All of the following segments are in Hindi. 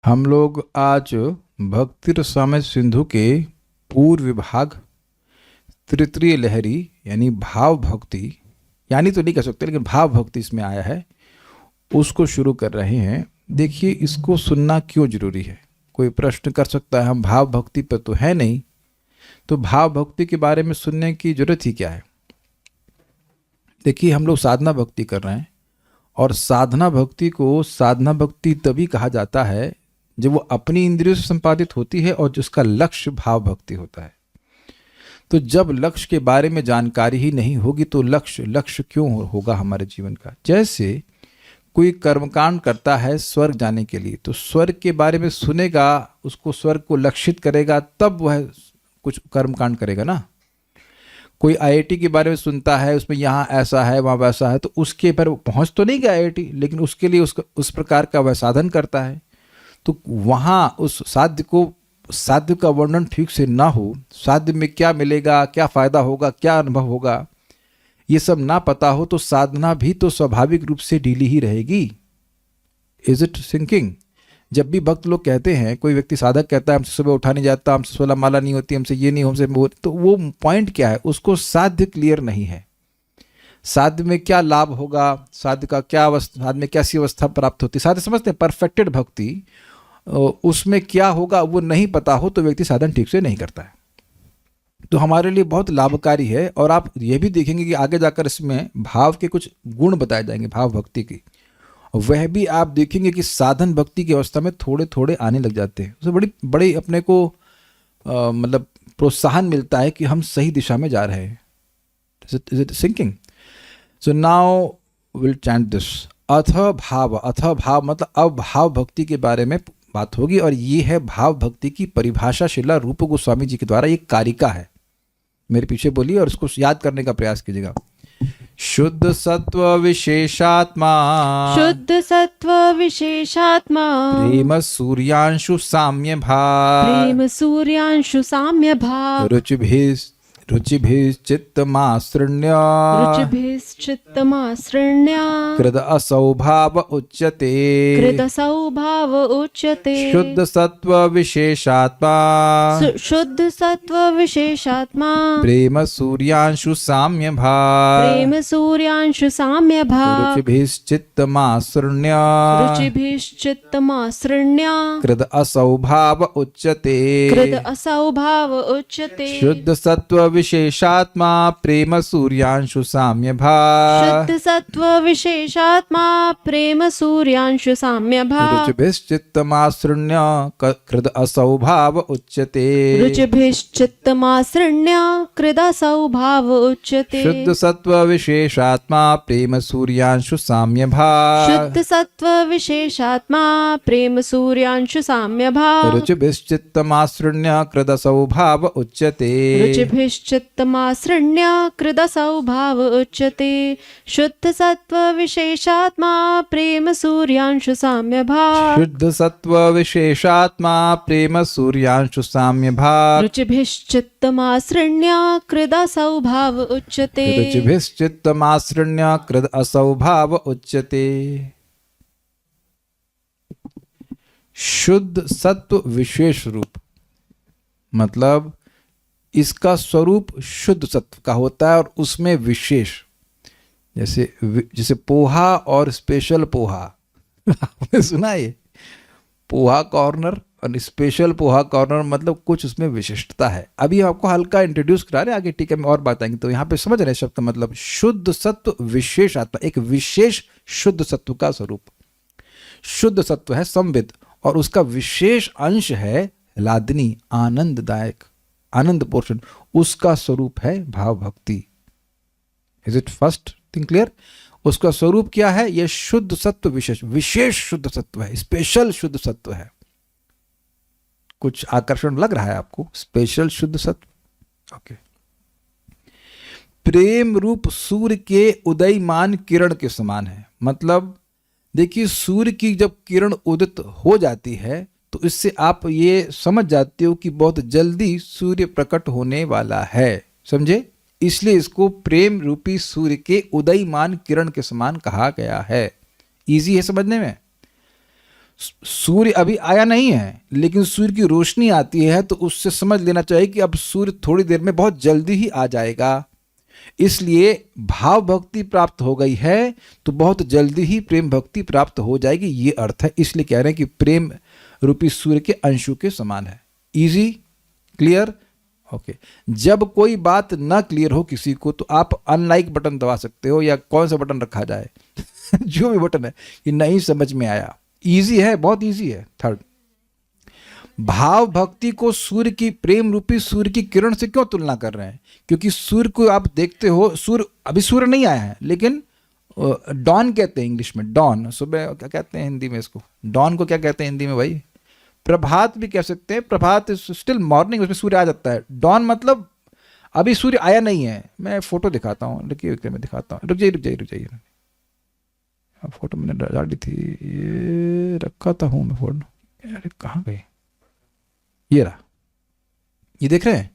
हम लोग आज भक्ति रसामृत सिंधु के पूर्व विभाग तृतीय लहरी यानी भाव भक्ति, यानी तो नहीं कह सकते लेकिन भाव भक्ति इसमें आया है, उसको शुरू कर रहे हैं। देखिए इसको सुनना क्यों जरूरी है। कोई प्रश्न कर सकता है हम भाव भक्ति पर तो है नहीं, तो भाव भक्ति के बारे में सुनने की जरूरत ही क्या है। देखिए हम लोग साधना भक्ति कर रहे हैं और साधना भक्ति को साधना भक्ति तभी कहा जाता है जब वो अपनी इंद्रियों से संपादित होती है और जिसका लक्ष्य भाव भक्ति होता है। तो जब लक्ष्य के बारे में जानकारी ही नहीं होगी तो लक्ष्य क्यों होगा हमारे जीवन का। जैसे कोई कर्मकांड करता है स्वर्ग जाने के लिए, तो स्वर्ग के बारे में सुनेगा, उसको स्वर्ग को लक्षित करेगा, तब वह कुछ कर्मकांड करेगा ना। कोई आईआईटी के बारे में सुनता है, उसमें यहाँ ऐसा है वहाँ वैसा है, तो उसके पर पहुँच तो नहीं गया आईआईटी, लेकिन उसके लिए उस प्रकार का वह साधन करता है। तो वहाँ उस साध्य का वर्णन ठीक से ना हो, साध्य में क्या मिलेगा, क्या फायदा होगा, क्या अनुभव होगा, ये सब ना पता हो, तो साधना भी तो स्वाभाविक रूप से ढीली ही रहेगी। Is it sinking? जब भी भक्त लोग कहते हैं, कोई व्यक्ति साधक कहता है हमसे सुबह उठा नहीं जाता, हमसे 16 माला नहीं होती, हमसे ये नहीं, हमसे वो, तो वो पॉइंट क्या है, उसको साध्य क्लियर नहीं है। साध्य में क्या लाभ होगा, साध्य का क्या अवस्था, साध्य में कैसी अवस्था प्राप्त होती है, साध्य समझते हैं परफेक्टेड भक्ति, उसमें क्या होगा वो नहीं पता हो तो व्यक्ति साधन ठीक से नहीं करता है। तो हमारे लिए बहुत लाभकारी है। और आप ये भी देखेंगे कि आगे जाकर इसमें भाव के कुछ गुण बताए जाएंगे भाव भक्ति की, वह भी आप देखेंगे कि साधन भक्ति की अवस्था में थोड़े थोड़े आने लग जाते हैं। उससे बड़ी अपने को मतलब प्रोत्साहन मिलता है कि हम सही दिशा में जा रहे हैं। Is it sinking? So now will chant this अथ भाव मतलब अब भाव भक्ति के बारे में बात होगी। और ये है भाव भक्ति की परिभाषा शिला रूप गोस्वामी जी के द्वारा, ये कारिका है। मेरे पीछे बोलिए और इसको याद करने का प्रयास कीजिएगा। शुद्ध सत्व विशेषात्मा, शुद्ध सत्व विशेषात्मा, प्रेम सूर्यांशु साम्य भाव, प्रेम सूर्यांशु साम्य भाव, रुचिभिश्चित्तमासृण्य, रुचिभिश्चित्तमासृण्य, कृद असौ भाव उच्यते, कृतसौ भाव उच्यते। शुद्ध सत्व विशेषात्मा, शुद्ध सत्व विशेषात्मा, प्रेम सूर्यांशु साम्य भाव, प्रेम सूर्यांशु साम्य भाव, रुचिभिश्चित्तमासृण्य, रुचिभिश्चित्तमासृण्य, कृद असौ भाव उच्यते, कृत असौ भाव उच्यते। शुद्ध सत्व विशेषात्मा, प्रेम सूर्यांशु साम्य भाव, शुद्ध सत्व विशेषात्मा, प्रेम सूर्यांशु साम्य भाव, रुचिभिश्चित्तमासृण्य, कृद असौ भाव उच्यते, रुचिभिश्चित्तमासृण्य, कृदसौ भाव उच्यते। शुद्ध सत्व विशेषात्मा, प्रेम सूर्यांशु साम्य भाव, शुद्ध सत्व विशेषात्मा, प्रेम सूर्यांशु साम्य भाव, रुचिभिश्चित्तमासृण्य, कृदसौ भाव उच्यते, रुचिभिश्चित्तमासृण्य, कृदसौ भाव उच्यते। शुद्ध सत्व विशेषात्मा, प्रेम सूर्यांशु साम्य भाव, शुद्ध सत्व विशेषात्मा, प्रेम सूर्यांशु साम्य भाव, रुचिभिश्चित्तमासृण्य, कृदसौ भाव उच्यते, रुचिभिश्चित्तमासृण्य, कृद असौ भाव उच्यते। शुद्ध सत्व विशेष रूप मतलब इसका स्वरूप शुद्ध सत्व का होता है और उसमें विशेष, जैसे पोहा और स्पेशल पोहा आपने सुना है, पोहा कॉर्नर और स्पेशल पोहा कॉर्नर, मतलब कुछ उसमें विशिष्टता है। अभी आपको हल्का इंट्रोड्यूस करा रहे, आगे ठीक है मैं और बताएंगे। तो यहाँ पे समझ रहे शब्द का मतलब शुद्ध सत्व विशेष आत्मा, एक विशेष शुद्ध सत्व का स्वरूप। शुद्ध सत्व है संविद और उसका विशेष अंश है लादनी, आनंददायक, आनंद पोर्शन, उसका स्वरूप है भाव भक्ति। Is it first thing clear? उसका स्वरूप क्या है? यह शुद्ध सत्व विशेष शुद्ध सत्व है, स्पेशल शुद्ध सत्व है। कुछ आकर्षण लग रहा है आपको? स्पेशल शुद्ध सत्व, ओके। प्रेम रूप सूर्य के उदयमान किरण के समान है। मतलब देखिए सूर्य की जब किरण उदित हो जाती है तो इससे आप ये समझ जाते हो कि बहुत जल्दी सूर्य प्रकट होने वाला है, समझे? इसलिए इसको प्रेम रूपी सूर्य के उदयमान किरण के समान कहा गया है। इजी है समझने में। सूर्य अभी आया नहीं है, लेकिन सूर्य की रोशनी आती है तो उससे समझ लेना चाहिए कि अब सूर्य थोड़ी देर में बहुत जल्दी ही आ जाएगा। इसलिए भाव भक्ति प्राप्त हो गई है तो बहुत जल्दी ही प्रेम भक्ति प्राप्त हो जाएगी, ये अर्थ है। इसलिए कह रहे हैं कि प्रेम रूपी सूर्य के अंशु के समान है। Easy, clear, okay. जब कोई बात ना क्लियर हो किसी को तो आप अनलाइक बटन दबा सकते हो, या कौन सा बटन रखा जाए जो भी बटन है, कि नहीं समझ में आया। इजी है, बहुत इजी है। थर्ड, भाव भक्ति को सूर्य की, प्रेम रूपी सूर्य की किरण से क्यों तुलना कर रहे हैं? क्योंकि सूर्य को आप देखते हो, सूर्य अभी सूर्य नहीं आया है, लेकिन डॉन कहते हैं इंग्लिश में, डॉन, सुबह क्या कहते हैं हिंदी में इसको, डॉन को क्या कहते हैं हिंदी में भाई? प्रभात भी कह सकते हैं, प्रभात इज स्टिल मॉर्निंग, उसमें सूर्य आ जाता है। डॉन मतलब अभी सूर्य आया नहीं है। मैं फोटो दिखाता हूँ, रुकिए मैं दिखाता हूँ, रुक जाइए। फोटो मैंने डाली थी, ये रखा था हूँ मैं फोटो, अरे कहाँ गई? ये रहा, ये देख रहे हैं?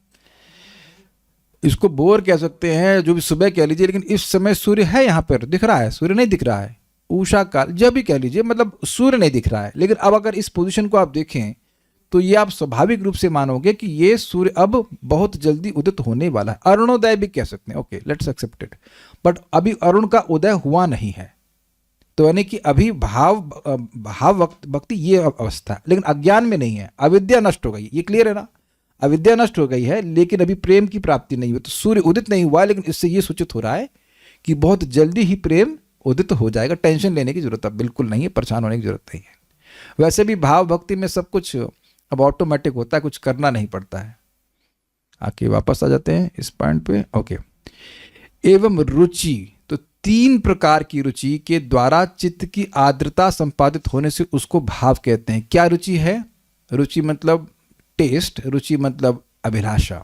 इसको बोर कह सकते हैं, जो भी सुबह कह लीजिए, लेकिन इस समय सूर्य है यहाँ पर, दिख रहा है? सूर्य नहीं दिख रहा है। उषा काल, जब भी कह लीजिए, मतलब सूर्य नहीं दिख रहा है। लेकिन अब अगर इस पोजीशन को आप देखें तो ये आप स्वाभाविक रूप से मानोगे कि ये सूर्य अब बहुत जल्दी उदित होने वाला है। अरुणोदय भी कह सकते हैं, okay, let's accept it. But अभी अरुण का उदय हुआ नहीं है, तो यानी कि अभी भाव भक्ति ये अवस्था है, लेकिन अज्ञान में नहीं है। अविद्या नष्ट हो गई, ये क्लियर है ना? अविद्या नष्ट हो गई है, लेकिन अभी प्रेम की प्राप्ति नहीं हुई। तो सूर्य उदित नहीं हुआ, लेकिन इससे ये सूचित हो रहा है कि बहुत जल्दी ही प्रेम उदित हो जाएगा। टेंशन लेने की जरूरत अब बिल्कुल नहीं है, परेशान होने की जरूरत नहीं है। वैसे भी भाव भक्ति में सब कुछ अब ऑटोमेटिक होता है, कुछ करना नहीं पड़ता है। आके वापस आ जाते हैं इस पॉइंट पे, ओके। एवं रुचि, तो 3 प्रकार की रुचि के द्वारा चित्त की आर्द्रता संपादित होने से उसको भाव कहते हैं। क्या रुचि है? रुचि मतलब टेस्ट, रुचि मतलब अभिलाषा,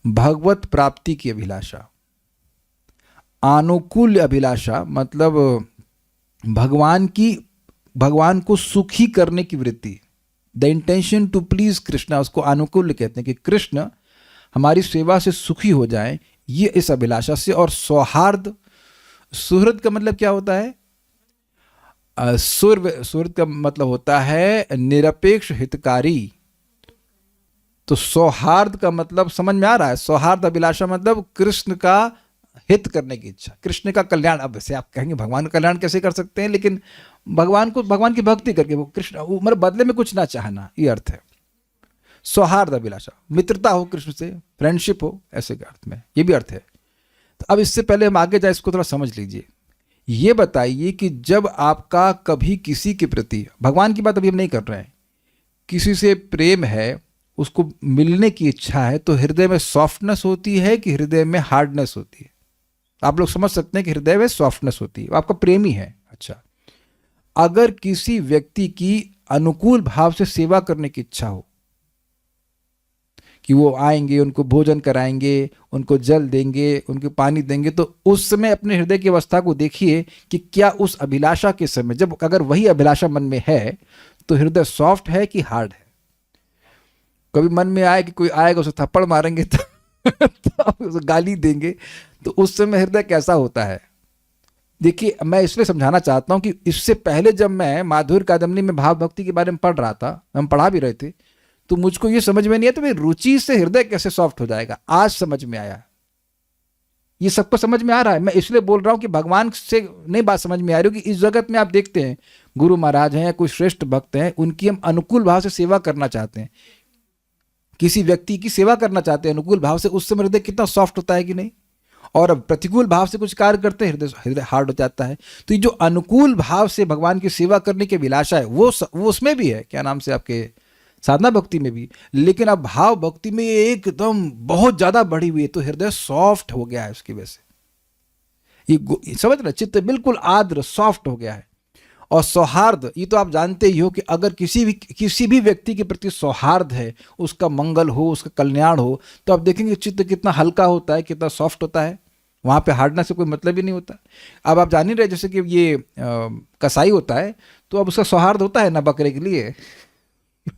भगवत प्राप्ति की अभिलाषा। आनुकूल्य अभिलाषा मतलब भगवान को सुखी करने की वृत्ति, the intention to please Krishna, उसको अनुकूल्य कहते हैं, कि कृष्ण हमारी सेवा से सुखी हो जाए, ये इस अभिलाषा से। और सौहार्द, सुहृद का मतलब क्या होता है? सुहृद का मतलब होता है निरपेक्ष हितकारी। तो सौहार्द का मतलब समझ में आ रहा है? सौहार्द अभिलाषा मतलब कृष्ण का हित करने की इच्छा, कृष्ण का कल्याण। अब वैसे आप कहेंगे भगवान का कल्याण कैसे कर सकते हैं, लेकिन भगवान की भक्ति करके वो कृष्ण, मतलब बदले में कुछ ना चाहना, ये अर्थ है सौहार्द अभिलाषा। मित्रता हो कृष्ण से, फ्रेंडशिप हो, ऐसे के अर्थ में ये भी अर्थ है। तो अब इससे पहले हम आगे जाए, इसको थोड़ा समझ लीजिए। ये बताइए कि जब आपका कभी किसी के प्रति, भगवान की बात अभी हम नहीं कर रहे हैं, किसी से प्रेम है, उसको मिलने की इच्छा है, तो हृदय में सॉफ्टनेस होती है कि हृदय में हार्डनेस होती है? आप लोग समझ सकते हैं कि हृदय में सॉफ्टनेस होती है, आपका प्रेमी है। अच्छा, अगर किसी व्यक्ति की अनुकूल भाव से सेवा करने की इच्छा हो, कि वो आएंगे, उनको भोजन कराएंगे, उनको जल देंगे, उनको पानी देंगे, तो उस समय अपने हृदय की अवस्था को देखिए कि क्या उस अभिलाषा के समय, जब अगर वही अभिलाषा मन में है, तो हृदय सॉफ्ट है कि हार्ड है? कभी मन में आए कि कोई आएगा उसे थप्पड़ मारेंगे तो उसे गाली देंगे, तो उस समय हृदय कैसा होता है? देखिए, मैं इसलिए समझाना चाहता हूं कि इससे पहले जब मैं माधुर्य कादम्बनी में भाव भक्ति के बारे में पढ़ रहा था, हम पढ़ा भी रहे थे, तो मुझको ये समझ में नहीं आया तो भाई रुचि से हृदय कैसे सॉफ्ट हो जाएगा। आज समझ में आया। ये सबको समझ में आ रहा है। मैं इसलिए बोल रहा हूं कि भगवान से नहीं बात समझ में आ रही हो, कि इस जगत में आप देखते हैं गुरु महाराज हैं या कोई श्रेष्ठ भक्त हैं, उनकी हम अनुकूल भाव से सेवा करना चाहते हैं, किसी व्यक्ति की सेवा करना चाहते हैं अनुकूल भाव से, उस समय हृदय कितना सॉफ्ट होता है कि नहीं? और प्रतिकूल भाव से कुछ कार्य करते हैं, हृदय हार्ड हो जाता है। तो ये जो अनुकूल भाव से भगवान की सेवा करने की अभिलाषा है, वो उसमें भी है, क्या नाम से, आपके साधना भक्ति में भी। लेकिन अब भाव भक्ति में ये एकदम बहुत ज्यादा बढ़ी हुई है, तो हृदय सॉफ्ट हो गया है उसकी वजह से। ये समझ रहे, चित्त बिल्कुल आर्द्र सॉफ्ट हो गया है। और सौहार्द, ये तो आप जानते ही हो कि अगर किसी भी व्यक्ति के प्रति सौहार्द है, उसका मंगल हो, उसका कल्याण हो, तो आप देखेंगे चित्त कितना हल्का होता है, कितना सॉफ्ट होता है। वहां पे हार्डनेस से कोई मतलब ही नहीं होता। अब आप जान ही रहे, जैसे कि ये कसाई होता है, तो अब उसका सौहार्द होता है ना बकरे के लिए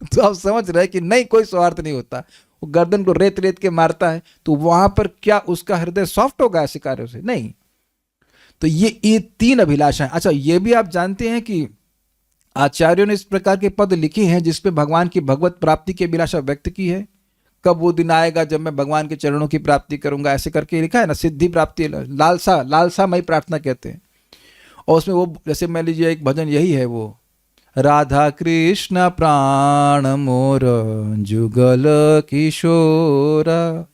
तो आप समझ रहे हैं कि नहीं, कोई सौहार्द नहीं होता। वो गर्दन को रेत रेत के मारता है, तो वहां पर क्या उसका हृदय सॉफ्ट होगा ऐसे कार्यों से? नहीं। तो ये 3 अभिलाषाएं। अच्छा, ये भी आप जानते हैं कि आचार्यों ने इस प्रकार के पद लिखे हैं जिसपे भगवान की भगवत प्राप्ति की अभिलाषा व्यक्त की है। कब वो दिन आएगा जब मैं भगवान के चरणों की प्राप्ति करूंगा, ऐसे करके लिखा है ना, सिद्धि प्राप्ति, लालसा, लालसामयी प्रार्थना कहते हैं। और उसमें वो जैसे मान लीजिए एक भजन यही है, वो राधा कृष्ण प्राण मोर जुगल किशोर,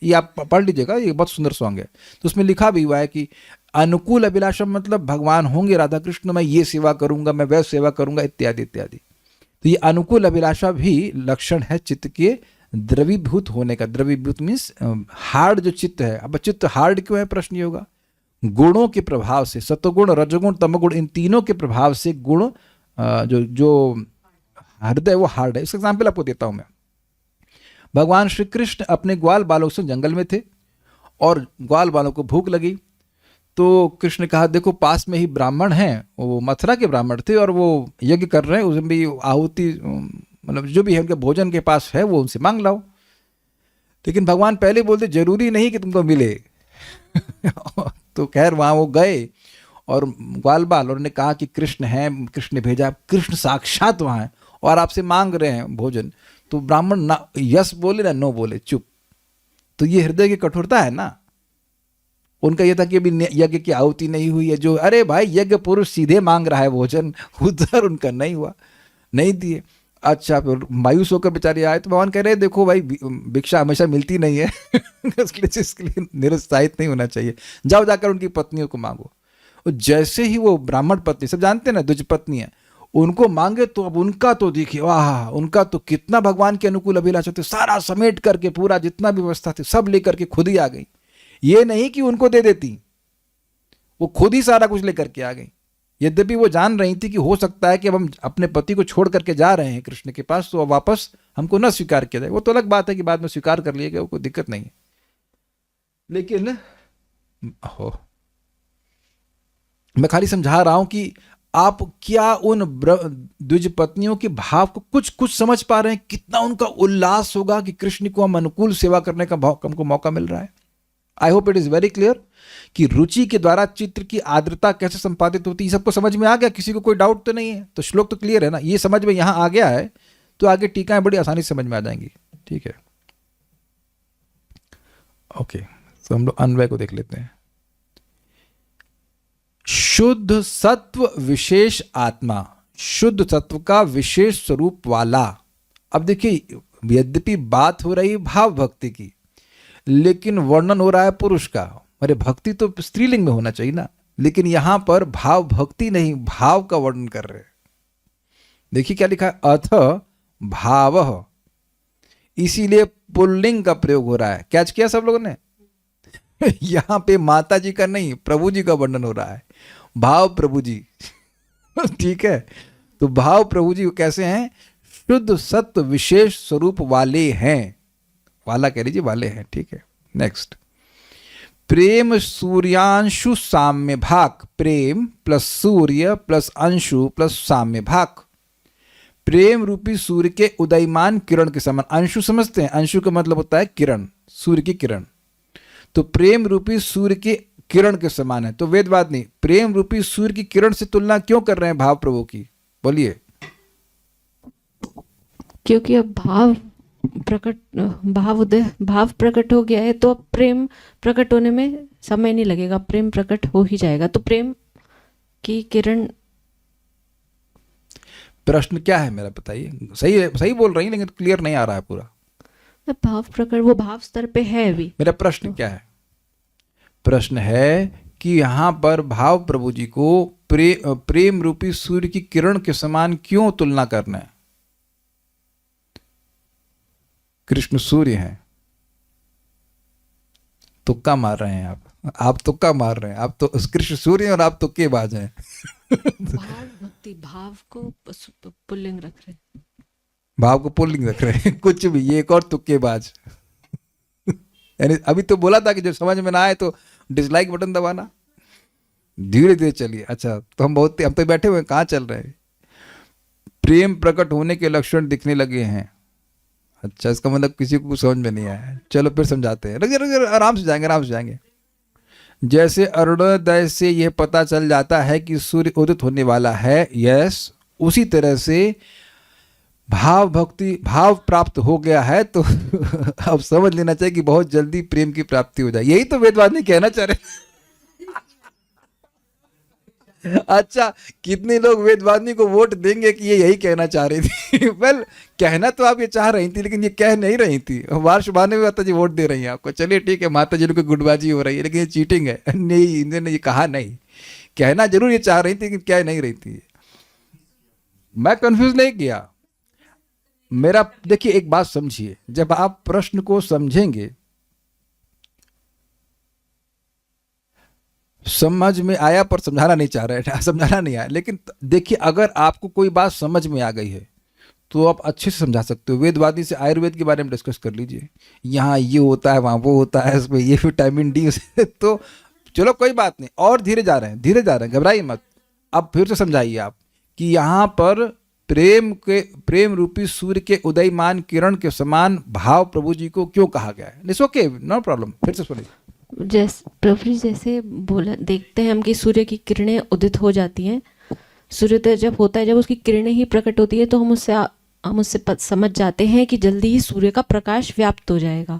ये आप पढ़ लीजिएगा, ये बहुत सुंदर सॉन्ग है। तो उसमें लिखा भी हुआ है कि अनुकूल अभिलाषा मतलब भगवान होंगे राधा कृष्ण, मैं ये सेवा करूंगा, मैं वह सेवा करूंगा, इत्यादि इत्यादि। तो ये अनुकूल अभिलाषा भी लक्षण है चित्त के द्रवीभूत होने का। द्रवीभूत मीन्स हार्ड जो चित्त है। अब चित्त हार्ड क्यों है, प्रश्न ये होगा। गुणों के प्रभाव से, सत्वगुण, रजोगुण, तमोगुण, इन तीनों के प्रभाव से गुण जो हृदय वो हार्ड है। इसका एग्जाम्पल आपको देता हूं मैं। भगवान श्री कृष्ण अपने ग्वाल बालों से जंगल में थे और ग्वाल बालों को भूख लगी, तो कृष्ण ने कहा देखो पास में ही ब्राह्मण हैं, वो मथुरा के ब्राह्मण थे और वो यज्ञ कर रहे हैं, उसमें भी आहुति मतलब जो भी है उनके भोजन के पास है वो उनसे मांग लाओ। लेकिन भगवान पहले बोलते जरूरी नहीं कि तुमको मिले। तो खैर वहाँ वो गए और ग्वाल बाल, और ने कहा कि कृष्ण हैं, कृष्ण ने भेजा, कृष्ण साक्षात वहाँ हैं और आपसे मांग रहे हैं भोजन। तो ब्राह्मण ना यस बोले ना नो बोले, चुप। तो ये हृदय की कठोरता है ना। उनका यह था कि अभी यज्ञ की आहुति नहीं हुई है, जो अरे भाई यज्ञ पुरुष सीधे मांग रहा है भोजन, उधर उनका नहीं हुआ, नहीं दिए। अच्छा, फिर मायूस होकर बेचारे आए तो भगवान कह रहे देखो भाई भिक्षा हमेशा मिलती नहीं है, इसके लिए निरुत्साहित नहीं होना चाहिए, जाओ जाकर उनकी पत्नियों को मांगो। और जैसे ही वो ब्राह्मण पत्नी, सब जानते हैं ना द्विज पत्नी है, उनको मांगे तो अब उनका तो देखिए वाह, उनका तो कितना भगवान के अनुकूल अभिलाषा थे, सारा समेट करके पूरा जितना भी व्यवस्था थी सब लेकर के खुद ही आ गई। ये नहीं कि उनको दे देती, वो खुद ही सारा कुछ लेकर के आ गई। यद्यपि वो जान रही थी कि हो सकता है कि अब हम अपने पति को छोड़ करके जा रहे हैं कृष्ण के पास, तो अब वापस हमको न स्वीकार किया जाए। वो तो अलग बात है कि बाद में स्वीकार कर लिया गया, कोई दिक्कत नहीं है। लेकिन मैं खाली समझा रहा हूं कि आप क्या उन द्विज पत्नियों के भाव को कुछ कुछ समझ पा रहे हैं, कितना उनका उल्लास होगा कि कृष्ण को हम अनुकूल सेवा करने का हमको मौका मिल रहा है। I hope it is very clear कि रुचि के द्वारा चित्र की आर्द्रता कैसे संपादित होती है, सबको समझ में आ गया, किसी को कोई डाउट तो नहीं है। तो श्लोक तो क्लियर है ना, ये समझ में यहां आ गया है तो आगे टीकाएं बड़ी आसानी से समझ में आ जाएंगी। ठीक है, ओके। तो हम लोग अन्वय को देख लेते हैं। शुद्ध सत्व विशेष आत्मा, शुद्ध सत्व का विशेष स्वरूप वाला। अब देखिए, यद्यपि बात हो रही भाव भक्ति की, लेकिन वर्णन हो रहा है पुरुष का। अरे भक्ति तो स्त्रीलिंग में होना चाहिए ना, लेकिन यहां पर भाव भक्ति नहीं, भाव का वर्णन कर रहे हैं। देखिए क्या लिखा है, अथ भाव, इसीलिए पुल्लिंग का प्रयोग हो रहा है। कैच किया सब लोगों ने? यहां पे माता जी का नहीं, प्रभु जी का वर्णन हो रहा है। भाव प्रभु जी। ठीक है, तो भाव प्रभु जी कैसे हैं? शुद्ध सत्व विशेष स्वरूप वाले हैं, वाला कह लीजिए, वाले हैं। ठीक है, नेक्स्ट। प्रेम सूर्यांशु साम्य भाग, प्रेम प्लस सूर्य प्लस अंशु प्लस साम्य भाग। प्रेम रूपी सूर्य के उदयमान किरण के समान। अंशु समझते हैं, अंशु का मतलब होता है किरण, सूर्य की किरण। तो प्रेम रूपी सूर्य के किरण के समान है। तो वेदवाद नहीं, प्रेम रूपी सूर्य की किरण से तुलना क्यों कर रहे हैं भाव प्रभु की? बोलिए। क्योंकि अब भाव प्रकट हो गया है, तो अब प्रेम प्रकट होने में समय नहीं लगेगा, प्रेम प्रकट हो ही जाएगा। तो प्रेम की किरण। प्रश्न क्या है मेरा, बताइए। सही है, सही बोल रही है, लेकिन क्लियर नहीं आ रहा है पूरा। भाव प्रकट वो भाव स्तर पे है अभी। मेरा प्रश्न क्या है? प्रश्न है कि यहां पर भाव प्रभु जी को प्रेम रूपी सूर्य की किरण के समान क्यों तुलना करना है? कृष्ण सूर्य हैं। तुक्का मार रहे हैं आप तुक्का मार रहे हैं। आप तो कृष्ण सूर्य हैं और आप तुक्केबाज हैं। भाव भक्ति, भाव को पुल्लिंग रख रहे हैं, भाव को पुल्लिंग रख रहे हैं, कुछ भी। ये एक और तुक्केबाज। यानी अभी तो बोला था कि जब समझ में ना आए तो डिसलाइक बटन दबाना, धीरे धीरे चलिए। अच्छा, तो हम तो बैठे हुए कहाँ चल रहे हैं? प्रेम प्रकट होने के लक्षण दिखने लगे हैं। अच्छा, इसका मतलब किसी को कुछ समझ में नहीं आया। चलो फिर समझाते हैं, रुक आराम से जाएंगे। जैसे अरुणोदय से यह पता चल जाता है कि सूर्य उदित होने वाला है, यस, उसी तरह से भाव भक्ति भाव प्राप्त हो गया है तो अब समझ लेना चाहिए कि बहुत जल्दी प्रेम की प्राप्ति हो जाए। यही तो वेदवादी कहना चाह रहे। अच्छा, कितने लोग वेदवादी को वोट देंगे कि ये यही कहना चाह रही थी। वेल, कहना तो आप ये चाह रही थी लेकिन ये कह नहीं रही थी। वार्ष बहाने में माता जी वोट दे रही हैं आपको। चलिए ठीक है, माता जी को गुटबाजी हो रही है लेकिन ये चीटिंग है। नहीं, इन्होंने ये कहा नहीं, कहना जरूर ये चाह रही थी लेकिन कह नहीं रही थी। मैं कंफ्यूज नहीं किया। मेरा देखिए, एक बात समझिए, जब आप प्रश्न को समझेंगे, समझ में आया पर समझाना नहीं चाह रहे, समझाना नहीं आया, लेकिन देखिए अगर आपको कोई बात समझ में आ गई है तो आप अच्छे से समझा सकते हो। वेदवादी से आयुर्वेद के बारे में डिस्कस कर लीजिए, यहाँ ये होता है, वहाँ वो होता है, इसमें ये विटामिन डी तो चलो कोई बात नहीं, और धीरे जा रहे हैं, धीरे जा रहे हैं, घबराइए मत। अब फिर से समझाइए आप कि यहाँ पर प्रेम रूपी सूर्य के उदयमान किरण के समान भाव प्रभु जी को क्यों कहा गया है। इट्स ओके, नो प्रॉब्लम, फिर से सुनिए। जैसे प्रभु जी जैसे बोला, देखते हैं हम कि सूर्य की किरणें उदित हो जाती हैं। सूर्योदय जब होता है, जब उसकी किरणें ही प्रकट होती है तो हम उससे समझ जाते हैं कि जल्दी ही सूर्य का प्रकाश व्याप्त हो जाएगा।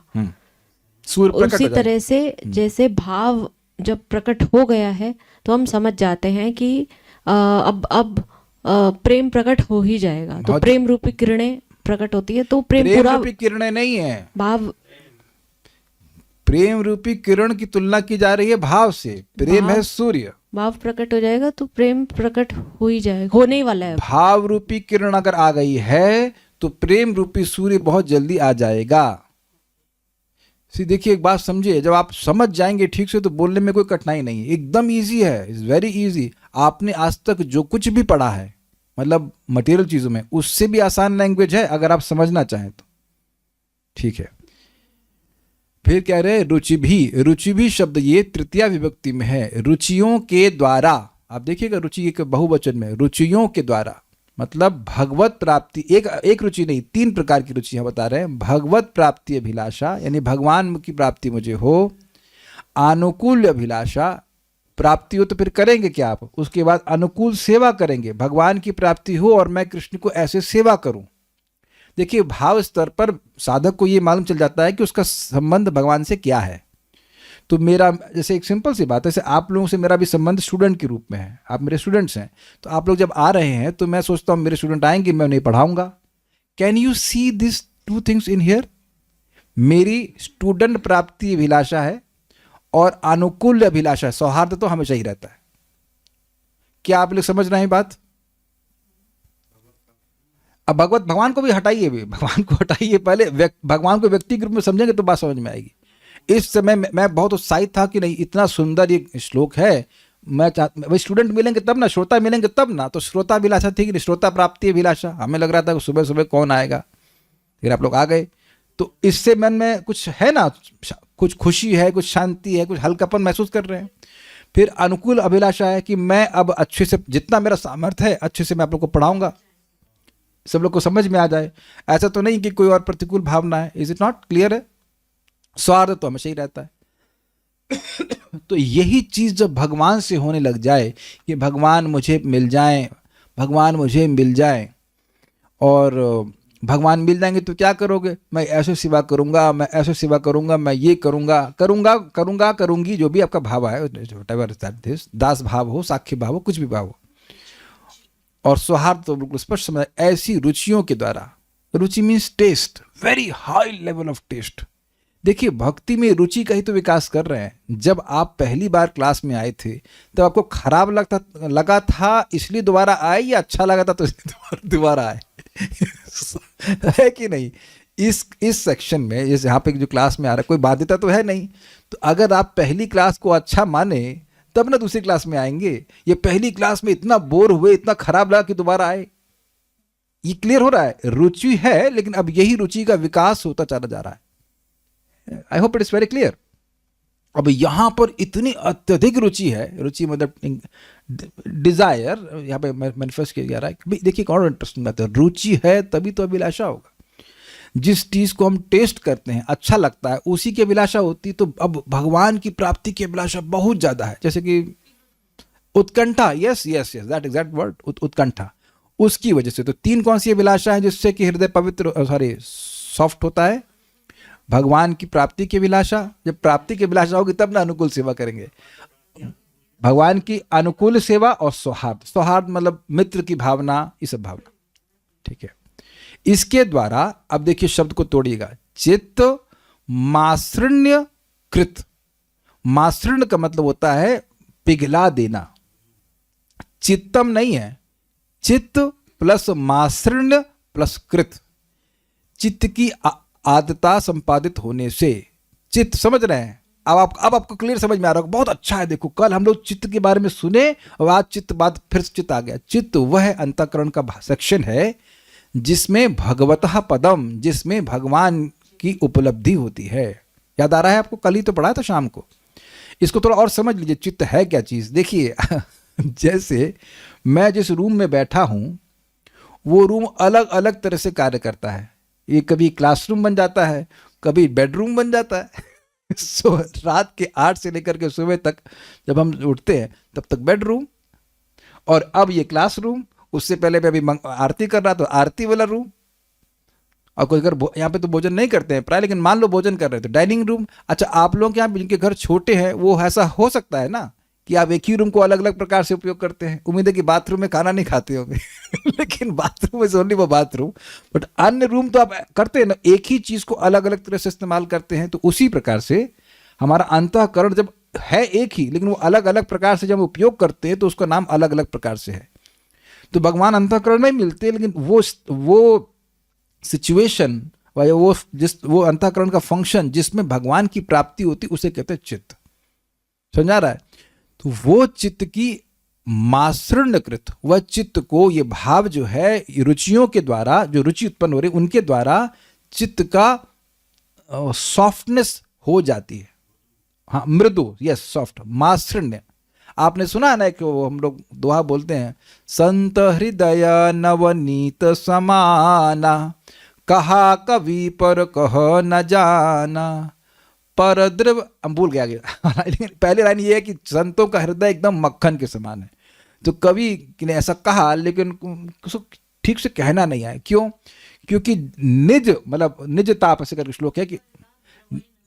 सूर्य प्रकट उसी तरह से जैसे भाव जब प्रकट हो गया है तो हम समझ जाते हैं कि अब प्रेम प्रकट हो ही जाएगा। तो प्रेम रूपी किरणें प्रकट होती है तो प्रेम पूरा रूपी किरणें नहीं है, भाव, प्रेम रूपी किरण की तुलना की जा रही है भाव से। प्रेम है सूर्य, भाव प्रकट हो जाएगा तो प्रेम प्रकट हो ही जाएगा, होने ही वाला है। भाव रूपी किरण अगर आ गई है तो प्रेम रूपी सूर्य बहुत जल्दी आ जाएगा। देखिए एक बात समझिए, जब आप समझ जाएंगे ठीक से तो बोलने में कोई कठिनाई नहीं है, एकदम इजी है, इज वेरी इजी। आपने आज तक जो कुछ भी पढ़ा है, मतलब मटेरियल चीजों में, उससे भी आसान लैंग्वेज है अगर आप समझना चाहें तो। ठीक है, फिर कह रहे रुचि भी शब्द ये तृतीया विभक्ति में है, रुचियों के द्वारा। आप देखिएगा रुचि एक बहुवचन में, रुचियों के द्वारा मतलब भगवत प्राप्ति। एक रुचि नहीं, 3 प्रकार की रुचि हम बता रहे हैं। भगवत प्राप्ति अभिलाषा, यानी भगवान की प्राप्ति मुझे हो। अनुकूल अभिलाषा, प्राप्ति हो तो फिर करेंगे क्या आप, उसके बाद अनुकूल सेवा करेंगे, भगवान की प्राप्ति हो और मैं कृष्ण को ऐसे सेवा करूं। देखिए भाव स्तर पर साधक को ये मालूम चल जाता है कि उसका संबंध भगवान से क्या है। तो मेरा, जैसे एक सिंपल सी बात है, जैसे आप लोगों से मेरा भी संबंध स्टूडेंट के रूप में है, आप मेरे स्टूडेंट्स हैं, तो आप लोग जब आ रहे हैं तो मैं सोचता हूँ मेरे स्टूडेंट आएंगे, मैं उन्हें पढ़ाऊंगा। Can you see this 2 things in here? मेरी स्टूडेंट प्राप्ति अभिलाषा है और अनुकूल अभिलाषा है, सौहार्द तो हमेशा ही रहता है। क्या आप लोग समझ रहे हैं बात? अब भगवान को भी हटाइए, भगवान को हटाइए, पहले भगवान को व्यक्ति के रूप में समझेंगे तो बात समझ में आएगी। इस समय मैं बहुत उत्साहित था कि नहीं, इतना सुंदर ये श्लोक है, मैं चाहता, स्टूडेंट मिलेंगे तब ना, श्रोता मिलेंगे तब ना। तो श्रोता अभिलाषा थी कि नहीं, श्रोता प्राप्ति अभिलाषा। हमें लग रहा था कि सुबह सुबह कौन आएगा, फिर आप लोग आ गए, तो इससे मन में कुछ है ना, कुछ खुशी है, कुछ शांति है, कुछ हल्कापन महसूस कर रहे हैं। फिर अनुकूल अभिलाषा है कि मैं अब अच्छे से, जितना मेरा सामर्थ्य है अच्छे से मैं आप लोग को पढ़ाऊंगा, सब लोग को समझ में आ जाए। ऐसा तो नहीं कि कोई और प्रतिकूल भावना है। इज इट नॉट क्लियर है? स्वार्थ तो हमेशा ही रहता है। तो यही चीज जब भगवान से होने लग जाए कि भगवान मुझे मिल जाए, भगवान मुझे मिल जाए, और भगवान मिल जाएंगे तो क्या करोगे, मैं ऐसे सेवा करूंगा, मैं ऐसे सेवा करूंगा, मैं ये करूंगा, करूंगी, जो भी आपका भाव है, दास भाव हो, साख्य भाव हो, कुछ भी भाव हो, और सौहार्द तो बिल्कुल स्पष्ट समझ। ऐसी रुचियों के द्वारा, रुचि means taste, very high level of taste. देखिए भक्ति में रुचि का ही तो विकास कर रहे हैं। जब आप पहली बार क्लास में आए थे तब आपको खराब लगा था इसलिए दोबारा आए, या अच्छा लगा था तो इसलिए दोबारा आए? है कि नहीं? इस सेक्शन में, जैसे यहाँ पे जो क्लास में आ रहा है, कोई बाध्यता तो है नहीं। तो अगर आप पहली क्लास को अच्छा माने तब ना दूसरी क्लास में आएंगे। ये पहली क्लास में इतना बोर हुए, इतना खराब लगा कि दोबारा आए। ये क्लियर हो रहा है? रुचि है, लेकिन अब यही रुचि का विकास होता चला जा रहा है। I hope it is very clear. अब यहां पर इतनी अत्यधिक रुचि है, रुचि मतलब डिजायर, यहाँ पे मैनिफेस्ट किया जा रहा है। देखिए और इंटरेस्टिंग बात है, रुचि है तभी तो अभिलाषा होगा। जिस चीज को हम टेस्ट करते हैं, अच्छा लगता है, उसी की अभिलाषा होती। तो अब भगवान की प्राप्ति की अभिलाषा बहुत ज्यादा है। जैसे कि उत्कंठा, यस दैट एग्जैक्ट वर्ड, उत्कंठा। उसकी वजह से। तो तीन कौन सी अभिलाषा है जिससे कि हृदय पवित्र सॉफ्ट होता है? भगवान की प्राप्ति की अभिलाषा, जब प्राप्ति की अभिलाषा होगी तब ना अनुकूल सेवा करेंगे। भगवान की अनुकूल सेवा और सौहार्द, सौहार्द मतलब मित्र की भावना, ये सब भावना, ठीक है। इसके द्वारा अब देखिए शब्द को तोड़िएगा, चित्त मासृण्य कृत। मासृण्य का मतलब होता है पिघला देना, चित्तम नहीं है, चित्त प्लस मासृण्य प्लस कृत। चित्त की आदता संपादित होने से, चित्त समझ रहे हैं अब आपको क्लियर समझ में आ रहा होगा, बहुत अच्छा है। देखो कल हम लोग चित्त के बारे में सुने और आज चित्त बाद फिर चित्त आ गया। चित्त वह अंतःकरण का सेक्शन है जिसमें भगवतः पदम, जिसमें भगवान की उपलब्धि होती है। याद आ रहा है आपको? कल ही तो पढ़ा था शाम को। इसको थोड़ा और समझ लीजिए, चित्त है क्या चीज। देखिए जैसे मैं जिस रूम में बैठा हूं वो रूम अलग अलग तरह से कार्य करता है। ये कभी क्लासरूम बन जाता है, कभी बेडरूम बन जाता है। सो रात के 8 से लेकर के सुबह तक जब हम उठते हैं तब तक बेडरूम, और अब ये क्लासरूम। उससे पहले मैं अभी आरती कर रहा तो आरती वाला रूम। और कोई अगर यहाँ पे तो भोजन नहीं करते हैं प्राय, लेकिन मान लो भोजन कर रहे हैं तो डाइनिंग रूम। अच्छा, आप लोग यहाँ जिनके घर छोटे हैं वो ऐसा हो सकता है ना कि आप एक ही रूम को अलग अलग प्रकार से उपयोग करते हैं। उम्मीद है कि बाथरूम में खाना नहीं खाते होंगे लेकिन बाथरूम इज ओनली वो बाथरूम, बट अन्य रूम तो आप करते हैं ना, एक ही चीज को अलग अलग तरह से इस्तेमाल करते हैं। तो उसी प्रकार से हमारा अंतःकरण जब है एक ही, लेकिन वो अलग अलग प्रकार से जब उपयोग करते हैं तो उसका नाम अलग अलग प्रकार से है। तो भगवान अंतःकरण में मिलते, लेकिन वो सिचुएशन वो अंतःकरण का फंक्शन जिसमें भगवान की प्राप्ति होती उसे कहते हैं चित्त। समझ आ रहा है? तो वो चित्त की मासृण्यकृत, वह चित्त को ये भाव जो है रुचियों के द्वारा, जो रुचि उत्पन्न हो रही उनके द्वारा चित्त का सॉफ्टनेस हो जाती है। हाँ, मृदु, यस, सॉफ्ट, मासृण्य। आपने सुना है ना कि हम लोग दोहा बोलते हैं, संत हृदय नवनीत समाना, कहा कवि पर कह न जाना, पर द्रव, हम भूल गया लेकिन पहली लाइन ये है कि संतों का हृदय एकदम मक्खन के समान है। तो कवि ने ऐसा कहा लेकिन उसको ठीक से कहना नहीं आया। क्यों? क्योंकि निज मतलब निज ताप, ऐसे करके श्लोक है कि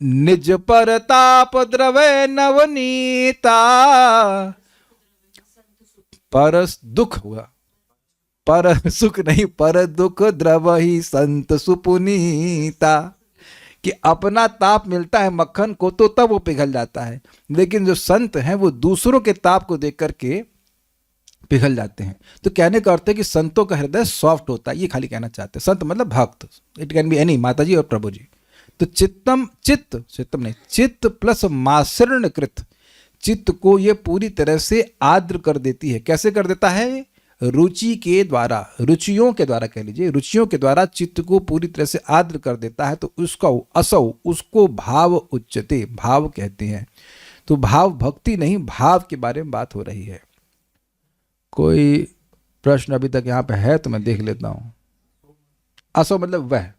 निज पर ताप द्रवे नवनीता, पर दुख हुआ, पर सुख नहीं, पर दुख द्रव ही संत सुपुनीता। कि अपना ताप मिलता है मक्खन को तो तब वो पिघल जाता है, लेकिन जो संत हैं वो दूसरों के ताप को देख करके पिघल जाते हैं। तो कहने का अर्थ है कि संतों का हृदय सॉफ्ट होता है, ये खाली कहना चाहते हैं। संत मतलब भक्त, इट कैन बी एनी, माता जी और प्रभु जी। तो चित्तम नहीं, चित्त प्लस मासृण्यकृत, चित्त को ये पूरी तरह से आर्द्र कर देती है। कैसे कर देता है? रुचि के द्वारा, रुचियों के द्वारा कह लीजिए, रुचियों के द्वारा चित्त को पूरी तरह से आर्द्र कर देता है। तो उसका असौ, उसको भाव उच्चते, भाव कहते हैं। तो भाव भक्ति नहीं, भाव के बारे में बात हो रही है। कोई प्रश्न अभी तक यहाँ पे है तो मैं देख लेता हूं। असौ मतलब वह,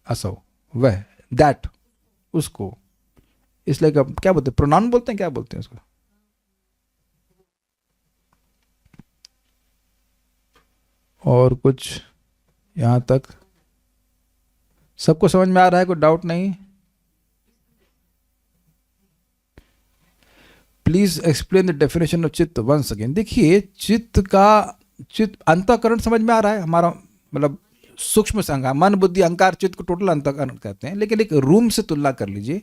असौ वह, दैट, उसको, इसलिए क्या बोलते हैं, प्रोनाउन बोलते हैं, क्या बोलते हैं उसको? और कुछ यहां तक सबको समझ में आ रहा है? कोई डाउट नहीं? Please explain the definition of चित्त वंस अगेन। देखिए चित्त अंतःकरण समझ में आ रहा है हमारा, मतलब सूक्ष्म संज्ञा, मन बुद्धि अहंकार चित्त को टोटल अंतःकरण कहते हैं। लेकिन एक रूम से तुलना कर लीजिए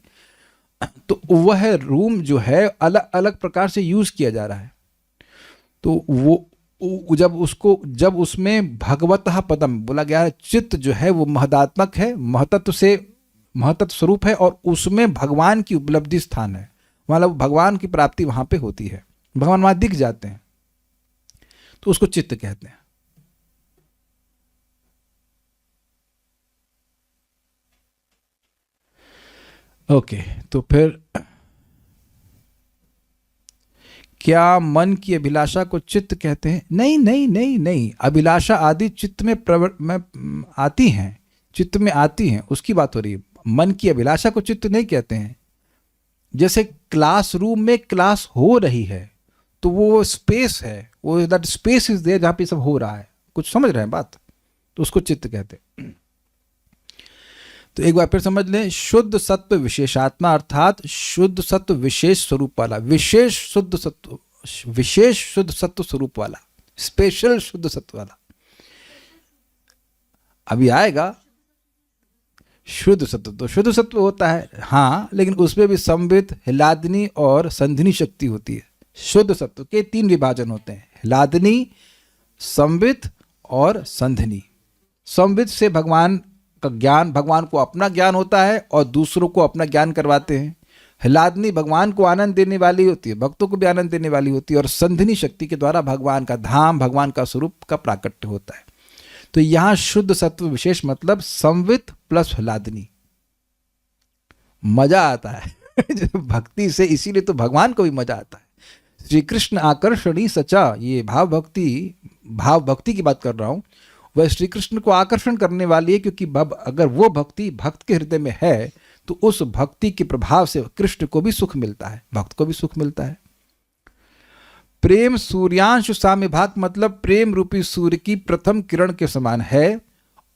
तो वह रूम जो है अलग अलग प्रकार से यूज किया जा रहा है। तो वो जब उसमें भगवतः पदम बोला गया है, चित्त जो है वो महदात्मक है, महतत्व स्वरूप है, और उसमें भगवान की उपलब्धि स्थान है, मतलब भगवान की प्राप्ति वहां पे होती है, भगवान वहां दिख जाते हैं, तो उसको चित्त कहते हैं। ओके, तो फिर क्या मन की अभिलाषा को चित्त कहते हैं? नहीं नहीं नहीं नहीं, अभिलाषा आदि चित्त में आती हैं, चित्त में आती हैं, उसकी बात हो रही है। मन की अभिलाषा को चित्त नहीं कहते हैं। जैसे क्लासरूम में क्लास हो रही है तो वो स्पेस है, वो दैट स्पेस इज देयर जहां पे सब हो रहा है, कुछ समझ रहे हैं बात, तो उसको चित्त कहते हैं। तो एक बार फिर समझ लें, शुद्ध सत्व विशेषात्मा अर्थात शुद्ध सत्व विशेष स्वरूप वाला, विशेष शुद्ध सत्व स्वरूप वाला, स्पेशल शुद्ध सत्व वाला। अभी आएगा शुद्ध सत्व, तो शुद्ध सत्व होता है हाँ, लेकिन उसमें भी संवित, हिलादनी और संधिनी शक्ति होती है। शुद्ध सत्व के 3 विभाजन होते हैं, हिलादनी, संवित और संधिनी। संवित से भगवान का ज्ञान, भगवान को अपना ज्ञान होता है और दूसरों को अपना ज्ञान करवाते हैं। हिलादनी भगवान को आनंद देने वाली होती है, भक्तों को भी आनंद देने वाली होती है, और संधिनी शक्ति के द्वारा भगवान का धाम, भगवान का स्वरूप का प्राकट्य होता है। तो यहां शुद्ध सत्व विशेष मतलब संवित प्लस हिलादनी। मजा आता है भक्ति से, इसीलिए तो भगवान को भी मजा आता है। श्री कृष्ण आकर्षणी सचा, ये भाव भक्ति की बात कर रहा हूं, वह श्री कृष्ण को आकर्षण करने वाली है, क्योंकि अगर वो भक्ति भक्त के हृदय में है तो उस भक्ति के प्रभाव से कृष्ण को भी सुख मिलता है, भक्त को भी सुख मिलता है। प्रेम सूर्यांशु साम्यभाग मतलब प्रेम रूपी सूर्य की प्रथम किरण के समान है,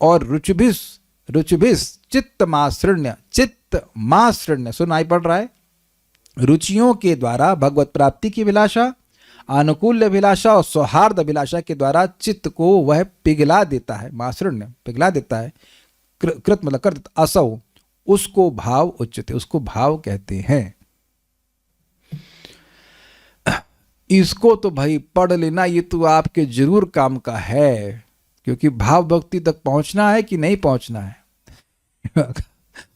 और रुचिभिस चित्त माश्रण्य सुनाई पड़ रहा है, रुचियों के द्वारा भगवत प्राप्ति की अभिलाषा, अनुकूल्य अभिलाषा और सौहार्द अभिलाषा के द्वारा चित्त को वह पिघला देता है, माश्रण्य पिघला देता है, कृत मतलब कर देता, असौ उसको भाव उच्चते, उसको भाव कहते हैं। इसको तो भाई पढ़ लेना, ये तो आपके जरूर काम का है, क्योंकि भाव भक्ति तक पहुंचना है कि नहीं पहुंचना है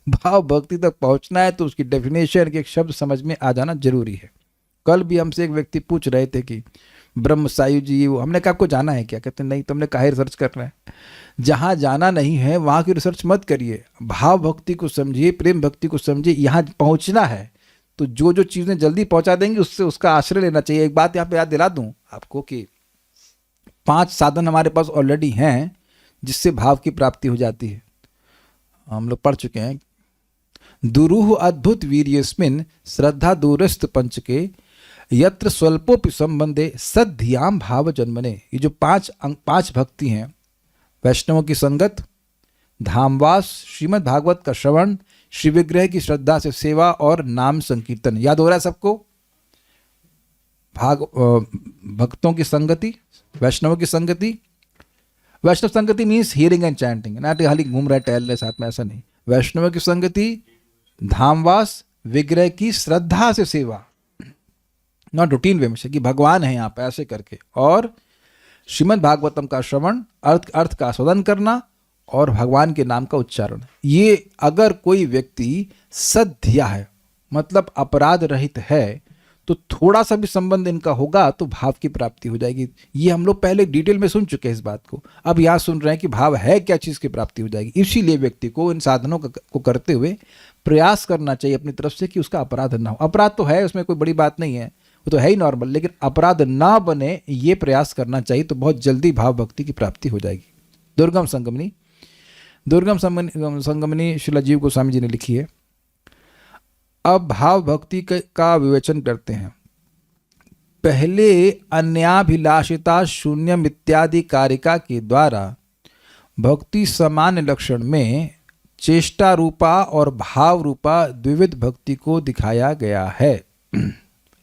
भाव भक्ति तक पहुंचना है तो उसकी डेफिनेशन के शब्द समझ में आ जाना जरूरी है। कल भी हमसे एक व्यक्ति पूछ रहे थे कि ब्रह्म सायु जी, वो हमने कहा आपको जाना है क्या? कहते नहीं, तुमने काहे रिसर्च कर रहे हैं? जहाँ जाना नहीं है वहाँ की रिसर्च मत करिए, भाव भक्ति को समझिए, प्रेम भक्ति को समझिए। यहाँ पहुँचना है तो जो जो चीज़ें जल्दी पहुँचा देंगी उससे उसका आश्रय लेना चाहिए। एक बात यहाँ पे याद दिला दूँ आपको कि 5 साधन हमारे पास ऑलरेडी हैं जिससे भाव की प्राप्ति हो जाती है, हम लोग पढ़ चुके हैं। दुरूह अद्भुत वीर्यस्मिन् श्रद्धा दूरस्थ पंचके यत्र स्वल्पोपि संबंधे सद्धियाम भाव जन्मने। ये जो 5 भक्ति हैं, वैष्णवों की संगत, धामवास, श्रीमद् भागवत का श्रवण, श्री विग्रह की श्रद्धा से सेवा और नाम संकीर्तन। याद हो रहा है सबको? भक्तों की संगति, वैष्णवों की संगति। वैष्णव संगति मीन्स हियरिंग एंड चैंटिंग, ना खाली घूम रहे टहल रहे साथ में, ऐसा नहीं। वैष्णव की संगति, धामवास, विग्रह की श्रद्धा से सेवा, नॉट रूटीन वे में कि भगवान है यहाँ पे ऐसे करके, और श्रीमद् भागवतम का श्रवण, अर्थ का आस्वादन करना और भगवान के नाम का उच्चारण। ये अगर कोई व्यक्ति सद्धिया है मतलब अपराध रहित है तो थोड़ा सा भी संबंध इनका होगा तो भाव की प्राप्ति हो जाएगी। ये हम लोग पहले डिटेल में सुन चुके हैं इस बात को, अब यहाँ सुन रहे हैं कि भाव है क्या चीज़ की प्राप्ति हो जाएगी। इसीलिए व्यक्ति को इन साधनों को करते हुए प्रयास करना चाहिए अपनी तरफ से कि उसका अपराध ना हो। अपराध तो है, उसमें कोई बड़ी बात नहीं है, वो तो है ही नॉर्मल, लेकिन अपराध ना बने ये प्रयास करना चाहिए, तो बहुत जल्दी भाव भक्ति की प्राप्ति हो जाएगी। दुर्गम संगमनी श्रील जीव गोस्वामी जी ने लिखी है। अब भाव भक्ति का विवेचन करते हैं। पहले अन्याभिलाषिता शून्यम इत्यादि कारिका के द्वारा भक्ति सामान्य लक्षण में चेष्टा रूपा और भाव रूपा द्विविध भक्ति को दिखाया गया है।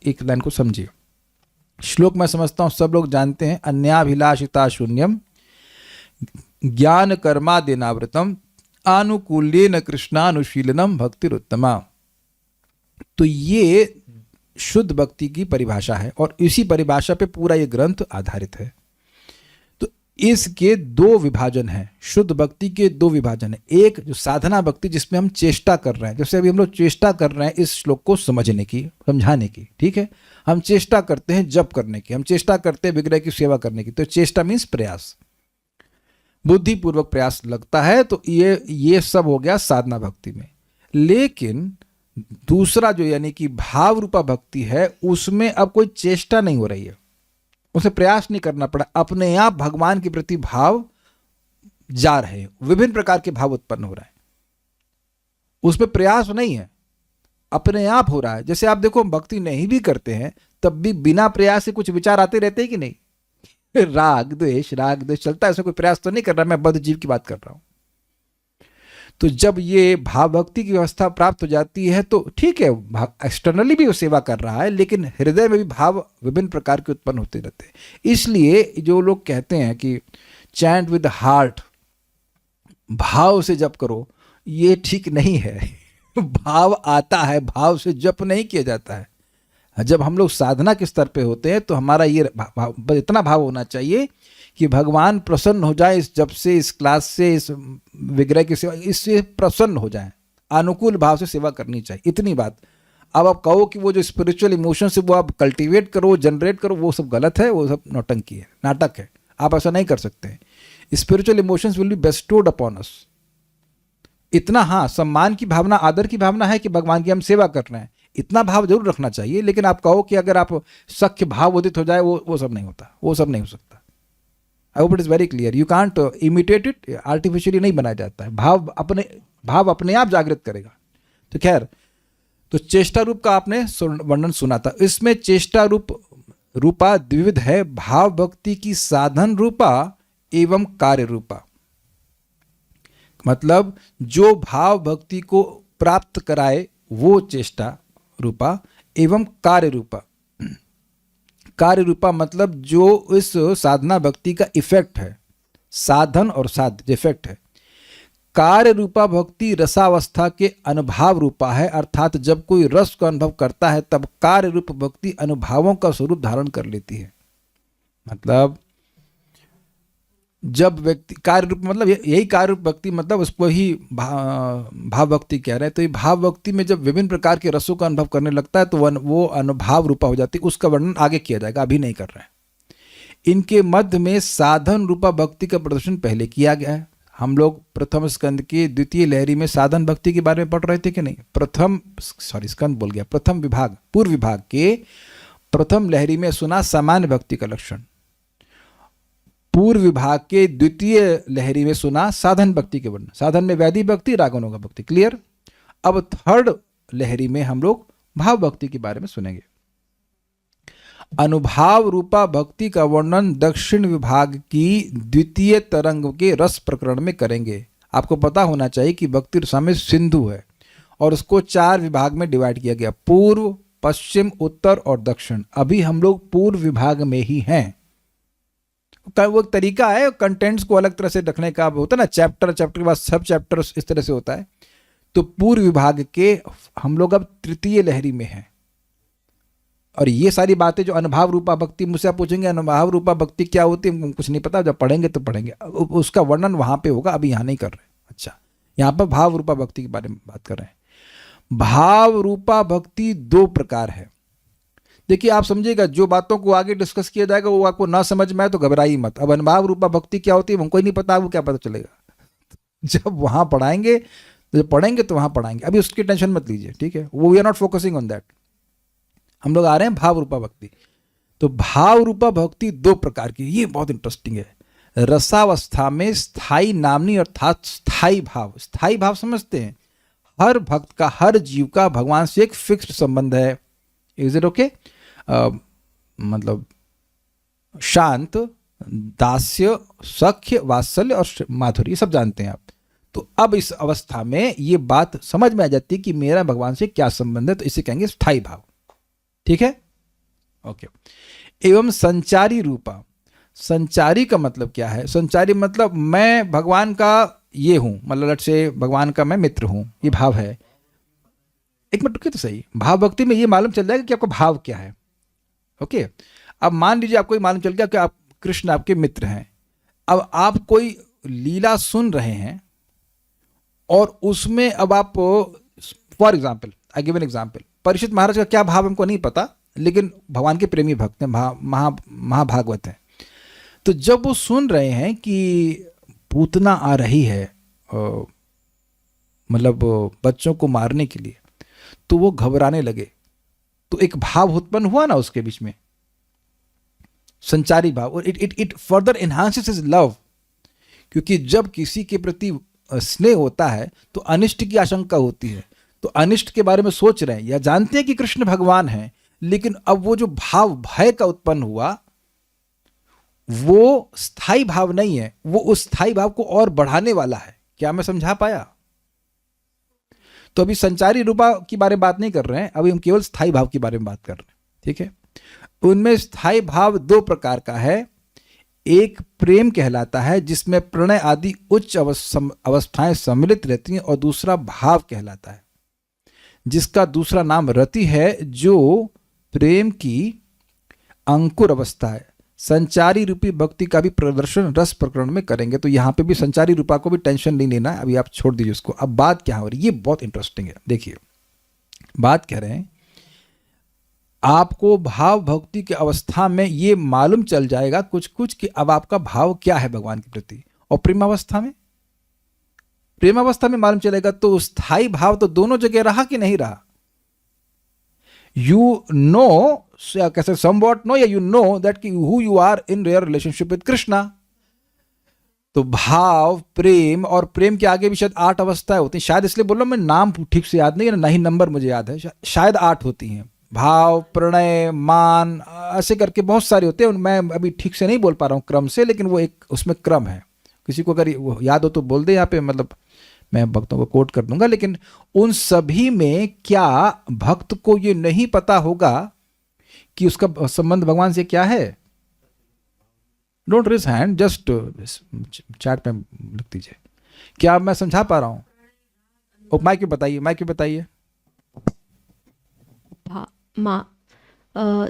एक लाइन को समझिए। श्लोक मैं समझता हूँ सब लोग जानते हैं। अन्याभिलाषिता शून्यम ज्ञान कर्मादिनावृतम आनुकूल्येन कृष्णानुशीलनम भक्तिरुत्तमा। तो ये शुद्ध भक्ति की परिभाषा है और इसी परिभाषा पे पूरा ये ग्रंथ आधारित है। तो इसके 2 विभाजन हैं, शुद्ध भक्ति के 2 विभाजन है। एक जो साधना भक्ति जिसमें हम चेष्टा कर रहे हैं, जैसे अभी हम लोग चेष्टा कर रहे हैं इस श्लोक को समझने की, समझाने की, ठीक है। हम चेष्टा करते हैं जप करने की, हम चेष्टा करते हैं विग्रह की सेवा करने की। तो चेष्टा मीन्स प्रयास, बुद्धिपूर्वक प्रयास लगता है। तो ये सब हो गया साधना भक्ति में। लेकिन दूसरा जो यानी कि भाव रूपा भक्ति है उसमें अब कोई चेष्टा नहीं हो रही है, उसे प्रयास नहीं करना पड़ा, अपने आप भगवान के प्रति भाव जा रहे हैं, विभिन्न प्रकार के भाव उत्पन्न हो रहा है, उसमें प्रयास नहीं है, अपने आप हो रहा है। जैसे आप देखो भक्ति नहीं भी करते हैं तब भी बिना प्रयास से कुछ विचार आते रहते हैं कि नहीं राग द्वेष चलता है, ऐसा कोई प्रयास तो नहीं कर रहा, मैं बद्ध जीव की बात कर रहा हूं। तो जब ये भाव भक्ति की व्यवस्था प्राप्त हो जाती है तो ठीक है, एक्सटर्नली भी वो सेवा कर रहा है, लेकिन हृदय में भी भाव विभिन्न प्रकार के उत्पन्न होते रहते हैं। इसलिए जो लोग कहते हैं कि चैंट विद हार्ट, भाव से जप करो, ये ठीक नहीं है। भाव आता है, भाव से जप नहीं किया जाता है। जब हम लोग साधना के स्तर पे होते हैं तो हमारा ये इतना भाव होना चाहिए कि भगवान प्रसन्न हो जाए इस जप से, इस क्लास से, इस विग्रह की सेवा, इससे प्रसन्न हो जाए, अनुकूल भाव से सेवा करनी चाहिए, इतनी बात। अब आप कहो कि वो जो स्पिरिचुअल इमोशन से वो आप कल्टीवेट करो, जनरेट करो, वो सब गलत है, वो सब नौटंकी है, नाटक है, आप ऐसा नहीं कर सकते हैं। Spiritual emotions will be bestowed upon us. इतना हाँ, सम्मान की भावना, आदर की भावना है कि भगवान की हम सेवा कर रहे हैं, इतना भाव जरूर रखना चाहिए। लेकिन आप कहो कि अगर आप सख्य भाव उदित हो जाए, वो सब नहीं होता, वो सब नहीं हो सकता। I hope it is very clear. You can't imitate it, artificially नहीं बनाया जाता है। भाव अपने आप जागृत करेगा। तो खैर, तो चेष्टा रूप का आपने वर्णन सुना था। इसमें चेष्टा रूपा द्विविध है, भाव भक्ति की साधन रूपा एवं कार्य रूपा। मतलब जो भाव भक्ति को प्राप्त कराए वो चेष्टा रूपा, एवं कार्य रूपा। कार्य रूपा मतलब जो इस साधना भक्ति का इफेक्ट है, साधन और साध्य इफेक्ट है। कार्य रूपा भक्ति रसावस्था के अनुभाव रूपा है, अर्थात जब कोई रस का अनुभव करता है तब कार्य रूप भक्ति अनुभवों का स्वरूप धारण कर लेती है। मतलब जब व्यक्ति कार्य रूप, मतलब यही कार्य रूप भक्ति, मतलब उसको ही भाव भक्ति कह रहे हैं। तो ये भाव भक्ति में जब विभिन्न प्रकार के रसों का अनुभव करने लगता है तो वो अनुभाव रूपा हो जाती है। उसका वर्णन आगे किया जाएगा, अभी नहीं कर रहे हैं। इनके मध्य में साधन रूपा भक्ति का प्रदर्शन पहले किया गया है। हम लोग प्रथम स्कंद की द्वितीय लहरी में साधन भक्ति के बारे में पढ़ रहे थे कि नहीं? प्रथम विभाग, पूर्व विभाग के प्रथम लहरी में सुना सामान्य भक्ति का लक्षण, पूर्व विभाग के द्वितीय लहरी में सुना साधन भक्ति के वर्णन। साधन में वैदिक भक्ति, रागनों का भक्ति, क्लियर। अब थर्ड लहरी में हम लोग भाव भक्ति के बारे में सुनेंगे। अनुभाव रूपा भक्ति का वर्णन दक्षिण विभाग की द्वितीय तरंग के रस प्रकरण में करेंगे। आपको पता होना चाहिए कि भक्ति रसा में सिंधु है और उसको 4 विभाग में डिवाइड किया गया, पूर्व, पश्चिम, उत्तर और दक्षिण। अभी हम लोग पूर्व विभाग में ही हैं। वो एक तरीका है कंटेंट्स को अलग तरह से रखने का, होता है ना, चैप्टर के बाद सब चैप्टर इस तरह से होता है। तो पूर्व विभाग के हम लोग अब तृतीय लहरी में हैं। और ये सारी बातें जो अनुभाव रूपा भक्ति, मुझसे आप पूछेंगे अनुभाव रूपा भक्ति क्या होती है, कुछ नहीं पता, जब पढ़ेंगे तो पढ़ेंगे, उसका वर्णन वहां पे होगा, अभी यहाँ नहीं कर रहे। अच्छा, यहाँ पर भाव रूपा भक्ति के बारे में बात कर रहे हैं। भाव रूपा भक्ति 2 प्रकार है। देखिए, आप समझिएगा, जो बातों को आगे डिस्कस किया जाएगा वो आपको ना समझ में आए तो घबराइए मत। अब अनुभाव रूपा भक्ति क्या होती है हमको ही नहीं पता, वो क्या पता चलेगा? जब वहां पढ़ाएंगे, जब पढ़ेंगे तो वहां पढ़ाएंगे, अभी उसकी टेंशन मत लीजिए, ठीक है? वो we are not focusing on that. हम लोग आ रहे हैं भाव रूपा भक्ति। तो भाव रूपा भक्ति 2 प्रकार की, ये बहुत इंटरेस्टिंग है। रसावस्था में स्थायी नामनी अर्थात स्थायी भाव, स्थायी भाव समझते हैं, हर भक्त का, हर जीव का भगवान से एक फिक्स्ड संबंध है। Is it okay? मतलब शांत, दास्य, सख्य, वात्सल्य और माधुर्य, सब जानते हैं आप। तो अब इस अवस्था में ये बात समझ में आ जाती है कि मेरा भगवान से क्या संबंध है, तो इसे कहेंगे स्थायी भाव, ठीक है? ओके। एवं संचारी रूपा। संचारी का मतलब क्या है? संचारी मतलब मैं भगवान का ये हूं, मतलब लट से भगवान का मैं मित्र हूं, ये भाव है। एक मिनट रुकिए तो सही, भाव भक्ति में ये मालूम चल जाएगा कि आपका भाव क्या है। ओके, अब मान लीजिए आपको मालूम चल गया कि आप कृष्ण आपके मित्र हैं। अब आप कोई लीला सुन रहे हैं और उसमें अब आप, for example, I give an example, Parikshit Maharaj का क्या भाव हमको नहीं पता, लेकिन भगवान के प्रेमी भक्त हैं, महाभागवत हैं। तो जब वो सुन रहे हैं कि पूतना आ रही है, मतलब बच्चों को मारने के लिए, तो वो घबराने लगे। तो एक भाव उत्पन्न हुआ ना उसके बीच में, संचारी भाव, और it further enhances his love. क्योंकि जब किसी के प्रति स्नेह होता है तो अनिष्ट की आशंका होती है, तो अनिष्ट के बारे में सोच रहे हैं या जानते हैं कि कृष्ण भगवान हैं, लेकिन अब वो जो भाव भय का उत्पन्न हुआ, वो स्थाई भाव नहीं है, वो उस स्थाई भाव को और बढ़ाने वाला है। क्या मैं समझा पाया? तो अभी संचारी रूपा की बारे में बात नहीं कर रहे हैं, अभी हम केवल स्थाई भाव के बारे में बात कर रहे हैं। ठीक है, उनमें स्थाई भाव दो प्रकार का है। एक प्रेम कहलाता है जिसमें प्रणय आदि उच्च अवस्थाएं सम्मिलित रहती हैं, और दूसरा भाव कहलाता है जिसका दूसरा नाम रति है, जो प्रेम की अंकुर अवस्था है। संचारी रूपी भक्ति का भी प्रदर्शन रस प्रकरण में करेंगे, तो यहाँ पे भी संचारी रूपा को भी टेंशन नहीं लेना है, अभी आप छोड़ दीजिए उसको। अब बात क्या हो रही है, ये बहुत इंटरेस्टिंग है। देखिए, बात कह रहे हैं आपको भाव भक्ति की अवस्था में ये मालूम चल जाएगा कुछ कुछ कि अब आपका भाव क्या है भगवान के प्रति, और प्रेमावस्था में मालूम चलेगा। तो स्थायी भाव तो दोनों जगह रहा कि नहीं रहा? यू नो, कैसे समवॉट नो, या यू नो दैट कि who you are in real relationship with Krishna. तो भाव, प्रेम, और प्रेम के आगे भी शायद 8 अवस्थाएं होती हैं, शायद इसलिए बोल रहा हूं, मैं नाम ठीक से याद नहीं है, नहीं नंबर मुझे याद है, शायद 8 होती हैं। भाव, प्रणय, मान, ऐसे करके बहुत सारे होते हैं। मैं अभी ठीक से नहीं बोल पा रहा हूँ क्रम से, लेकिन वो एक उसमें क्रम है। किसी को अगर याद हो तो बोल दे यहाँ पे, मतलब मैं भक्तों को कोट कर दूंगा। लेकिन उन सभी में क्या भक्त को ये नहीं पता होगा कि उसका संबंध भगवान से क्या है? Don't raise hand, just chat पे लिख दीजिए। क्या मैं समझा पा रहा हूँ? माइक पे बताइए।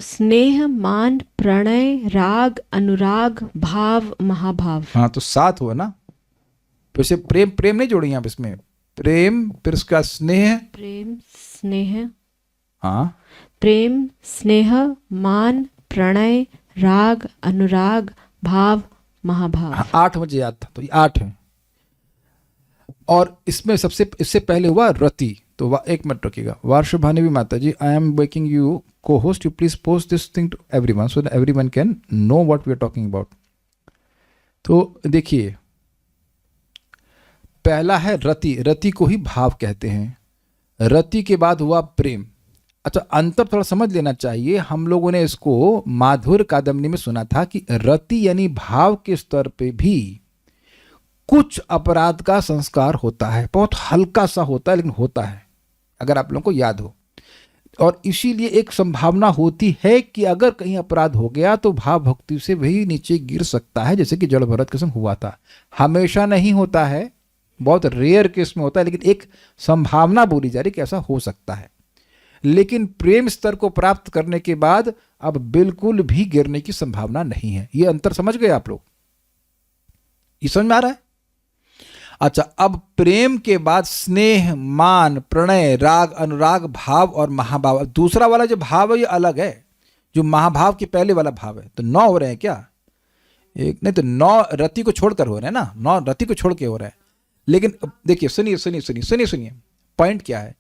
स्नेह, मान, प्रणय, राग, अनुराग, भाव, महाभाव। हाँ, तो 7 हुआ ना। फिर से प्रेम नहीं जोड़ी आप इसमें। प्रेम, फिर उसका स्नेह, हाँ, प्रेम, स्नेह, मान, प्रणय, राग, अनुराग, भाव, महाभाव। हाँ, 8 मुझे याद था, तो ये 8 है। और इसमें इससे पहले हुआ रति। तो एक मिनट रखिएगा। वार्षभानवी माता ji, I am making you को host, you please post this thing to everyone so that everyone can know what we are talking about. तो देखिए, पहला है रति। रति को ही भाव कहते हैं। रति के बाद हुआ प्रेम। अच्छा, अंतर थोड़ा समझ लेना चाहिए। हम लोगों ने इसको माधुर्य कादम्बनी में सुना था कि रति यानी भाव के स्तर पे भी कुछ अपराध का संस्कार होता है, बहुत हल्का सा होता है, लेकिन होता है, अगर आप लोगों को याद हो। और इसीलिए एक संभावना होती है कि अगर कहीं अपराध हो गया तो भाव भक्ति से वही नीचे गिर सकता है, जैसे कि जड़ भरत के संग हुआ था। हमेशा नहीं होता है, बहुत रेयर केस में होता है, लेकिन एक संभावना बोली जा रही कि ऐसा हो सकता है। लेकिन प्रेम स्तर को प्राप्त करने के बाद अब बिल्कुल भी गिरने की संभावना नहीं है। ये अंतर समझ गए आप लोग? ये समझ में आ रहा है? अच्छा, अब प्रेम के बाद स्नेह, मान, प्रणय, राग, अनुराग, भाव और महाभाव। दूसरा वाला जो भाव है ये अलग है, जो महाभाव के पहले वाला भाव है। तो 9 हो रहे हैं क्या? एक नहीं तो 9 रति को छोड़कर हो रहे हैं ना, 9 रति को छोड़ के हो रहा है। लेकिन देखिए, सुनिए, पॉइंट क्या है?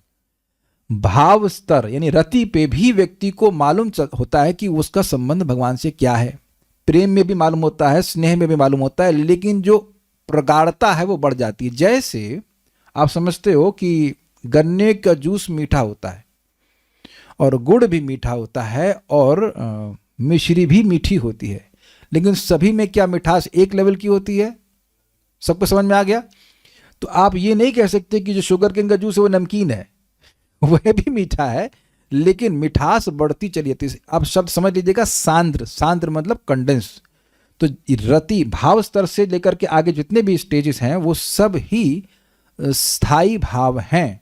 भाव स्तर यानी रति पे भी व्यक्ति को मालूम होता है कि उसका संबंध भगवान से क्या है। प्रेम में भी मालूम होता है, स्नेह में भी मालूम होता है, लेकिन जो प्रगाढ़ता है वो बढ़ जाती है। जैसे आप समझते हो कि गन्ने का जूस मीठा होता है और गुड़ भी मीठा होता है और मिश्री भी मीठी होती है, लेकिन सभी में क्या मिठास एक लेवल की होती है? सबको समझ में आ गया? तो आप ये नहीं कह सकते कि जो शुगर केन का जूस है वो नमकीन है, वह भी मीठा है, लेकिन मिठास बढ़ती चली जाती है। आप शब्द समझ लीजिएगा, सांद्र मतलब कंडेंस। तो रति भाव स्तर से लेकर के आगे जितने भी स्टेजेस हैं वो सब ही स्थायी भाव हैं।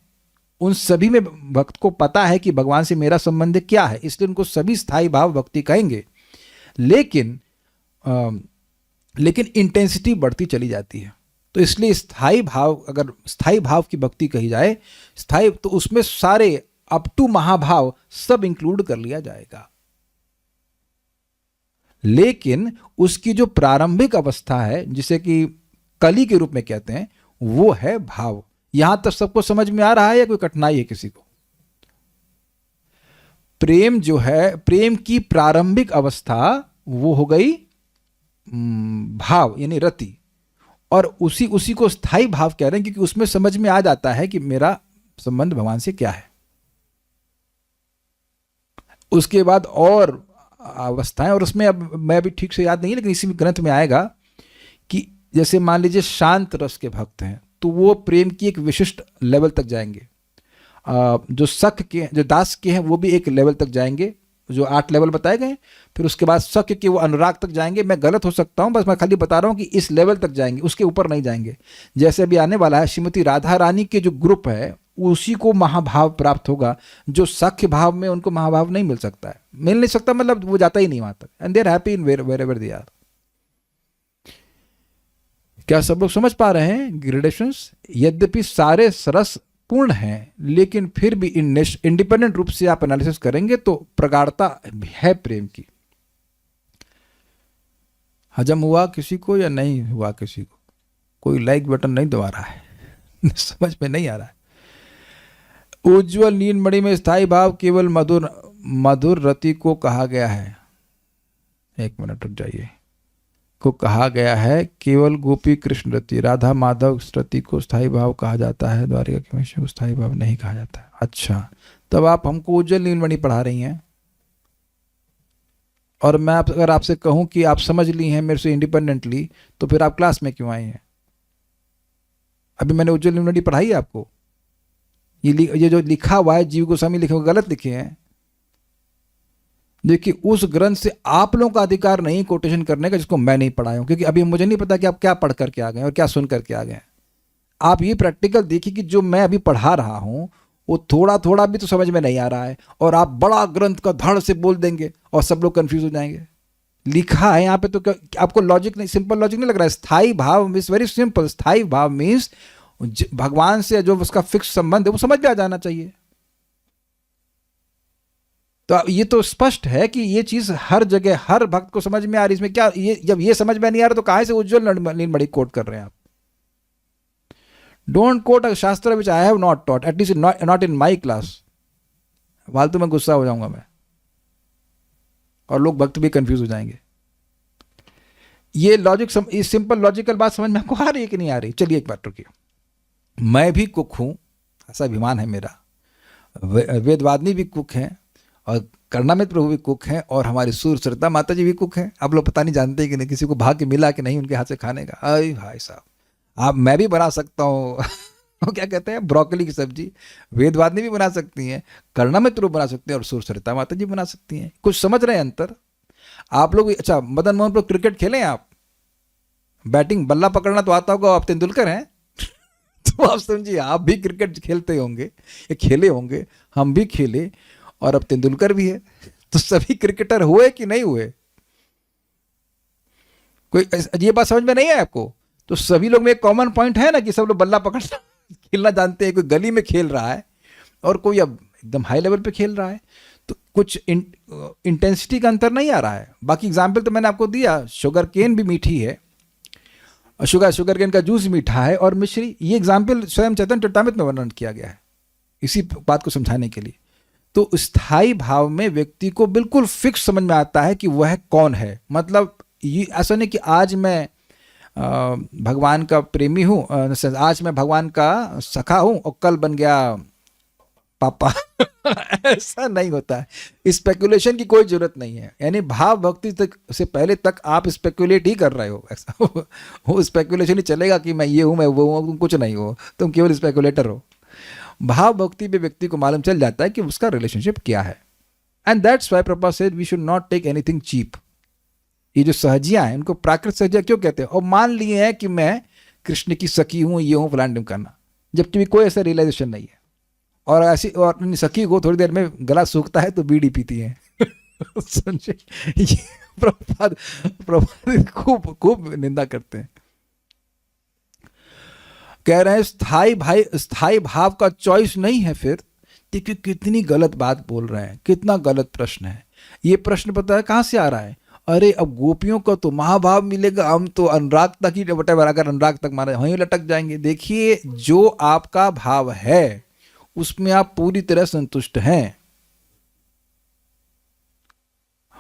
उन सभी में भक्त को पता है कि भगवान से मेरा संबंध क्या है, इसलिए उनको सभी स्थायी भाव भक्ति कहेंगे। लेकिन इंटेंसिटी बढ़ती चली जाती है। तो इसलिए स्थायी भाव, अगर स्थायी भाव की भक्ति कही जाए, स्थायी, तो उसमें सारे अप टू महाभाव सब इंक्लूड कर लिया जाएगा। लेकिन उसकी जो प्रारंभिक अवस्था है, जिसे कि कली के रूप में कहते हैं, वो है भाव। यहां तक सबको समझ में आ रहा है या कोई कठिनाई है किसी को? प्रेम जो है, प्रेम की प्रारंभिक अवस्था वो हो गई भाव यानी रति, और उसी को स्थायी भाव कह रहे हैं, क्योंकि उसमें समझ में आ जाता है कि मेरा संबंध भगवान से क्या है। उसके बाद और अवस्थाएं, और उसमें अब मैं अभी ठीक से याद नहीं है लेकिन इसी ग्रंथ में आएगा कि जैसे मान लीजिए शांत रस के भक्त हैं तो वो प्रेम की एक विशिष्ट लेवल तक जाएंगे। जो सख के, जो दास के हैं वो भी एक लेवल तक जाएंगे, जो 8 लेवल बताए गए। फिर उसके बाद सख के वो अनुराग तक जाएंगे। मैं गलत हो सकता हूँ, बस मैं खाली बता रहा हूँ कि इस लेवल तक जाएंगे, उसके ऊपर नहीं जाएंगे। जैसे अभी आने वाला है श्रीमती राधा रानी के जो ग्रुप है उसी को महाभाव प्राप्त होगा। जो सख्य भाव में उनको महाभाव नहीं मिल सकता है, मिल नहीं सकता मतलब वो जाता ही नहीं वहां तक। And they are happy in wherever they are. क्या सब लोग समझ पा रहे हैं ग्रेडेशंस? यद्यपि सारे सरस पूर्ण हैं लेकिन फिर भी इंडिपेंडेंट रूप से आप एनालिसिस करेंगे तो प्रगाढ़ता है प्रेम की। हजम हुआ किसी को या नहीं हुआ किसी को? कोई लाइक बटन नहीं दबा रहा है समझ में नहीं आ रहा है। उज्ज्वल नीलमणि में स्थायी भाव केवल मधुर रति को कहा गया है। एक मिनट रुक जाइए। को कहा गया है केवल गोपी कृष्ण रति, राधा माधव रति को स्थायी भाव कहा जाता है, द्वारिका के महेश को स्थायी भाव नहीं कहा जाता है। अच्छा, तब आप हमको उज्ज्वल नीलमणि पढ़ा रही हैं और मैं अगर आपसे कहूं कि आप समझ ली हैं मेरे से इंडिपेंडेंटली तो फिर आप क्लास में क्यों आई हैं? अभी मैंने उज्ज्वल नीलमणि पढ़ाई है आपको? ये जो लिखा हुआ है जीव गोस्वामी लिखे हुए गलत लिखे हैं। देखिए उस ग्रंथ से आप लोगों का अधिकार नहीं कोटेशन करने का जिसको मैं नहीं पढ़ाया हूं, क्योंकि अभी मुझे नहीं पता कि आप क्या पढ़ करके आ गए और क्या सुन करके आ गए। आप ये प्रैक्टिकल देखिए कि जो मैं अभी पढ़ा रहा हूं वो थोड़ा थोड़ा भी तो समझ में नहीं आ रहा है और आप बड़ा ग्रंथ का धड़ से बोल देंगे और सब लोग कंफ्यूज हो जाएंगे। लिखा है यहाँ पे तो आपको लॉजिक नहीं, सिंपल लॉजिक नहीं लग रहा है? स्थायी भाव इज वेरी सिंपल। स्थायी भाव मीन्स भगवान से जो उसका फिक्स संबंध है वो समझ में आ जाना चाहिए। तो ये तो स्पष्ट है कि ये चीज हर जगह हर भक्त को समझ में आ रही। इसमें क्या ये जब ये समझ में नहीं आ रहा तो कहां से उज्ज्वल नीलमणि कोट कर रहे हैं आप? Don't quote a shastra which I have not taught, at least not in my class. फालतू में गुस्सा हो जाऊंगा मैं और लोग भक्त भी कंफ्यूज हो जाएंगे। ये लॉजिक इस सिंपल लॉजिकल बात समझ में आपको आ रही है कि नहीं आ रही? चलिए एक बात रुकिए। मैं भी कुक हूं, ऐसा अभिमान है मेरा। वेदवादिनी भी कुक हैं और कर्णामित प्रभु भी कुक हैं और हमारी सूर सरिता माता जी भी कुक हैं। आप लोग पता नहीं जानते कि नहीं, किसी को भाग्य मिला कि नहीं उनके हाथ से खाने का। अरे भाई साहब, आप मैं भी बना सकता हूँ क्या कहते हैं ब्रोकली की सब्जी। वेदवादिनी भी बना सकती हैं, कर्णामित प्रभु बना सकते हैं और सूर सरिता माता जी बना सकती हैं। कुछ समझ रहे हैं अंतर आप लोग? अच्छा, मदन मोहन प्रभु क्रिकेट खेलें आप? बैटिंग बल्ला पकड़ना तो आता होगा, आप तेंदुलकर हैं तो आप समझिए आप भी क्रिकेट खेलते होंगे या खेले होंगे, हम भी खेले और अब तेंदुलकर भी है। तो सभी क्रिकेटर हुए कि नहीं हुए? कोई ये बात समझ में नहीं है आपको? तो सभी लोग में एक कॉमन पॉइंट है ना कि सब लोग बल्ला पकड़ना खेलना जानते हैं। कोई गली में खेल रहा है और कोई अब एकदम हाई लेवल पे खेल रहा है, तो कुछ इंटेंसिटी का अंतर नहीं आ रहा है। बाकी एग्जाम्पल तो मैंने आपको दिया, शुगर केन भी मीठी है, शुगर केन का जूस मीठा है और मिश्री। ये एग्जाम्पल स्वयं चैतन्य चरितामृत में वर्णन किया गया है इसी बात को समझाने के लिए। तो स्थायी भाव में व्यक्ति को बिल्कुल फिक्स समझ में आता है कि वह कौन है। मतलब ये ऐसा नहीं कि आज मैं भगवान का प्रेमी हूँ, आज मैं भगवान का सखा हूँ और कल बन गया पापा ऐसा नहीं होता है। स्पेकुलेशन की कोई जरूरत नहीं है। यानी भाव भक्ति तक से पहले तक आप स्पेकुलेट ही कर रहे हो। ऐसा वो स्पेकुलेशन ही चलेगा कि मैं ये हूँ मैं वो हूँ, तुम कुछ नहीं हो, तुम केवल स्पेकुलेटर हो। भाव भक्ति में व्यक्ति को मालूम चल जाता है कि उसका रिलेशनशिप क्या है। And that's why Prabhupada said we should not take anything cheap. ये जो सहजियां हैं उनको प्राकृत सहजिया क्यों कहते हैं? और मान लिए हैं कि मैं कृष्ण की सखी हूं, ये हूं फलान करना, जबकि भी कोई ऐसा रियलाइजेशन नहीं है। और ऐसी और अपनी सखी को थोड़ी देर में गला सूखता है तो बीड़ी पीती है समझे? प्रभुपाद खूब निंदा करते हैं। कह रहे हैं स्थायी भाव का चॉइस नहीं है। फिर देखिए कितनी गलत बात बोल रहे हैं, कितना गलत प्रश्न है। ये प्रश्न पता है कहां से आ रहा है? अरे अब गोपियों को तो महाभाव मिलेगा, हम तो अनुराग तक ही वटेवर, अगर अनुराग तक मारे वहीं लटक जाएंगे। देखिए जो आपका भाव है उसमें आप पूरी तरह संतुष्ट हैं,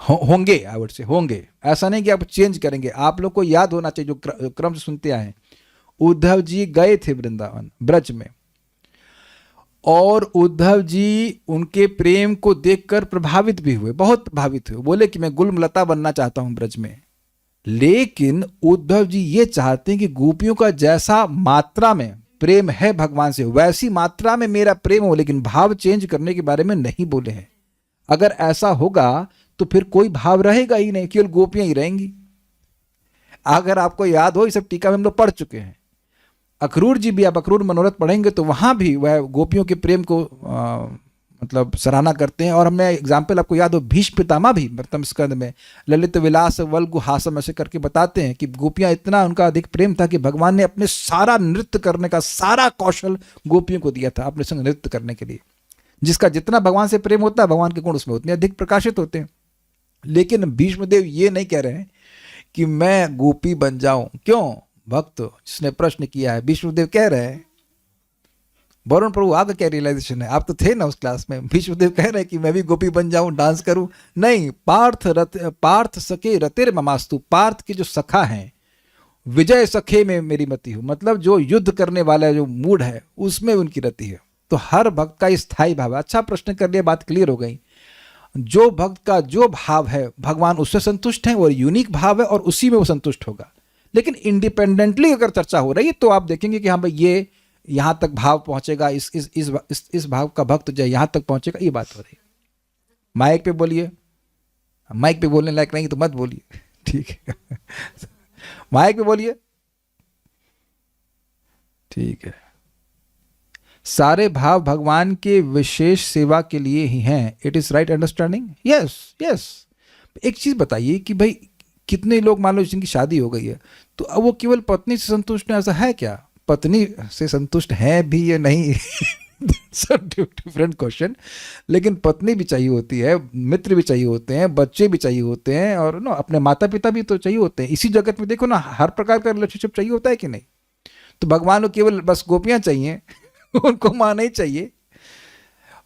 होंगे, आई वुड से होंगे। ऐसा नहीं कि आप चेंज करेंगे। आप लोग को याद होना चाहिए जो क्रम से सुनते आए, उद्धव जी गए थे वृंदावन ब्रज में, और उद्धव जी उनके प्रेम को देखकर प्रभावित भी हुए, बहुत प्रभावित हुए। बोले कि मैं गुलमलता बनना चाहता हूं ब्रज में। लेकिन उद्धव जी ये चाहते हैं कि गोपियों का जैसा मात्रा में प्रेम है भगवान से, वैसी मात्रा में मेरा प्रेम हो, लेकिन भाव चेंज करने के बारे में नहीं बोले हैं। अगर ऐसा होगा तो फिर कोई भाव रहेगा ही नहीं, केवल गोपियां ही रहेंगी। अगर आपको याद हो, ये सब टीका में हम लोग पढ़ चुके हैं। अक्रूर जी भी, आप अक्रूर मनोरथ पढ़ेंगे तो वहां भी वह गोपियों के प्रेम को मतलब सराहना करते हैं। और हमने एग्जाम्पल आपको याद हो, भीष्म पितामह भी प्रथम स्कंद में ललित विलास वल्गु हासम ऐसे करके बताते हैं कि गोपियां, इतना उनका अधिक प्रेम था कि भगवान ने अपने सारा नृत्य करने का सारा कौशल गोपियों को दिया था अपने संग नृत्य करने के लिए। जिसका जितना भगवान से प्रेम होता है, भगवान के गुण उसमें उतने अधिक प्रकाशित होते हैं। लेकिन भीष्मदेव ये नहीं कह रहे हैं कि मैं गोपी बन जाऊं। क्यों? भक्त जिसने प्रश्न किया है, भीष्मदेव कह रहे हैं, वरुण प्रभु आपका क्या रियलाइजेशन है? आप तो थे ना उस क्लास में। भीष्मदेव कह रहे हैं कि मैं भी गोपी बन जाऊं, डांस करूं। नहीं, पार्थ सखे रतिर ममास्तु, पार्थ के जो सखा हैं, विजय सखे में मेरी मति हो, मतलब जो युद्ध करने वाला जो मूड है उसमें उनकी रति है। तो हर भक्त का स्थायी भाव है। अच्छा प्रश्न कर लिया, बात क्लियर हो गई। जो भक्त का जो भाव है भगवान उससे संतुष्ट है, और यूनिक भाव है और उसी में वो संतुष्ट होगा। लेकिन इंडिपेंडेंटली अगर चर्चा हो रही है तो आप देखेंगे कि हाँ भाई ये यहां तक भाव पहुंचेगा, इस भाव का भक्त जो यहां तक पहुंचेगा, ये बात हो रही है। माइक पे बोलिए, माइक पे बोलने लायक नहीं तो मत बोलिए, ठीक है? माइक पे बोलिए, ठीक है। सारे भाव भगवान के विशेष सेवा के लिए ही हैं। It is right understanding? Yes yes. एक चीज बताइए कि भाई कितने लोग मान लो जिनकी शादी हो गई है तो अब वो केवल पत्नी से संतुष्ट है, ऐसा है क्या? पत्नी से संतुष्ट है भी या नहीं डिफरेंट क्वेश्चन। लेकिन पत्नी भी चाहिए होती है, मित्र भी चाहिए होते हैं, बच्चे भी चाहिए होते हैं, और नो अपने माता पिता भी तो चाहिए होते हैं। इसी जगत में देखो ना, हर प्रकार का रिलेशनशिप चाहिए होता है कि नहीं? तो भगवान को केवल बस गोपियां चाहिए उनको मां नहीं चाहिए।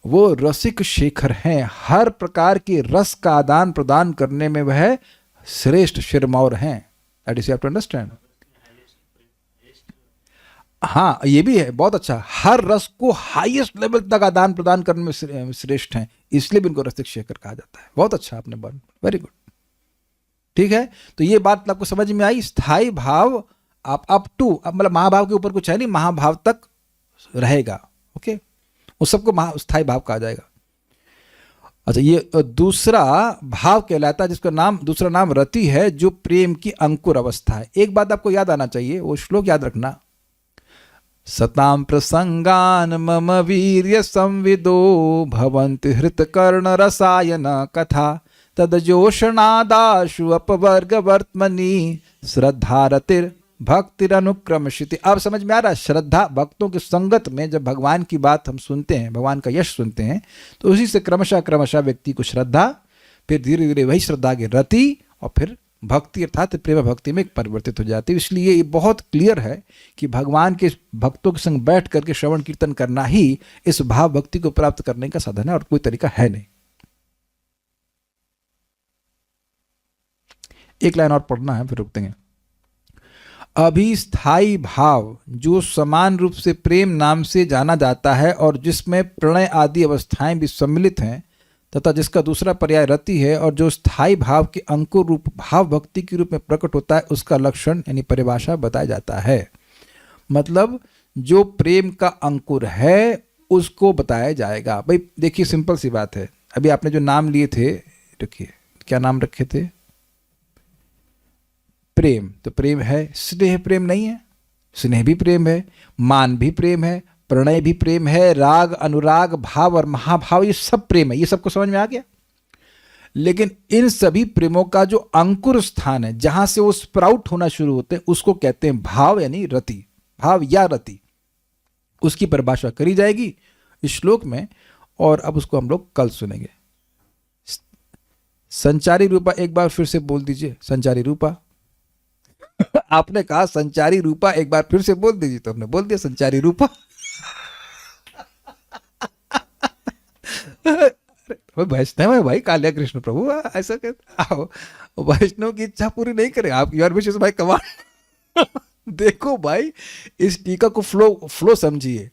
वो रसिक शेखर हैं, हर प्रकार के रस का आदान प्रदान करने में वह श्रेष्ठ शिरमौर हैं। That is you have to understand. हाँ, ये भी है, बहुत अच्छा। हर रस को हाईएस्ट लेवल तक आदान प्रदान करने में श्रेष्ठ हैं, इसलिए भी इनको रसिक शेखर कहा जाता है। बहुत अच्छा आपने बोला, वेरी गुड, ठीक है। तो ये बात आपको समझ में आई। स्थायी भाव आप अप टू, मतलब महाभाव के ऊपर कुछ है नहीं, महाभाव तक रहेगा, ओके। उस सबको स्थायी भाव कहा जाएगा। अच्छा, ये दूसरा भाव कहलाता है जिसका नाम, दूसरा नाम रति है, जो प्रेम की अंकुर अवस्था है। एक बात आपको याद आना चाहिए, वो श्लोक याद रखना। सताम प्रसंगान मम वीर्य संविदो भवन्ति हृत कर्ण रसायन कथा तदजोषणादाशु अपवर्ग वर्तमनि श्रद्धा रतिर भक्तिर अनुक्रमशिति। अब समझ में आ रहा है? श्रद्धा, भक्तों की संगत में जब भगवान की बात हम सुनते हैं, भगवान का यश सुनते हैं, तो उसी से क्रमशः क्रमशः व्यक्ति को श्रद्धा, फिर धीरे धीरे वही श्रद्धा की रति, और फिर भक्ति अर्थात प्रेम भक्ति में परिवर्तित हो जाती है। इसलिए ये बहुत क्लियर है कि भगवान के भक्तों के संग बैठ करके श्रवण कीर्तन करना ही इस भाव भक्ति को प्राप्त करने का साधन है, और कोई तरीका है नहीं। एक लाइन और पढ़ना है, फिर रुक देंगे। अभिस्थायी भाव, जो समान रूप से प्रेम नाम से जाना जाता है और जिसमें प्रणय आदि अवस्थाएं भी सम्मिलित हैं, तथा जिसका दूसरा पर्याय रति है, और जो स्थायी भाव के अंकुर रूप भाव भक्ति के रूप में प्रकट होता है, उसका लक्षण यानी परिभाषा बताया जाता है। मतलब जो प्रेम का अंकुर है उसको बताया जाएगा। भाई देखिए, सिंपल सी बात है। अभी आपने जो नाम लिए थे, रखिए, क्या नाम रखे थे? प्रेम। तो प्रेम है, स्नेह प्रेम नहीं है? स्नेह भी प्रेम है, मान भी प्रेम है, प्रणय भी प्रेम है, राग अनुराग भाव और महाभाव, ये सब प्रेम है। ये सबको समझ में आ गया? लेकिन इन सभी प्रेमों का जो अंकुर स्थान है, जहां से वो स्प्राउट होना शुरू होते हैं, उसको कहते हैं भाव, यानी रति, भाव या रति। उसकी परिभाषा करी जाएगी इस श्लोक में, और अब उसको हम लोग कल सुनेंगे। संचारी रूपा एक बार फिर से बोल दीजिए। संचारी रूपा आपने कहा संचारी रूपा, एक बार फिर से बोल दीजिए, तो हमने बोल दिया संचारी रूपा। वैष्णव है भाई, काल्या कृष्ण प्रभु, ऐसा कहते। वैष्णव की इच्छा पूरी नहीं करे आप, योर विशेष भाई कमाल। देखो भाई, इस टीका को फ्लो समझिए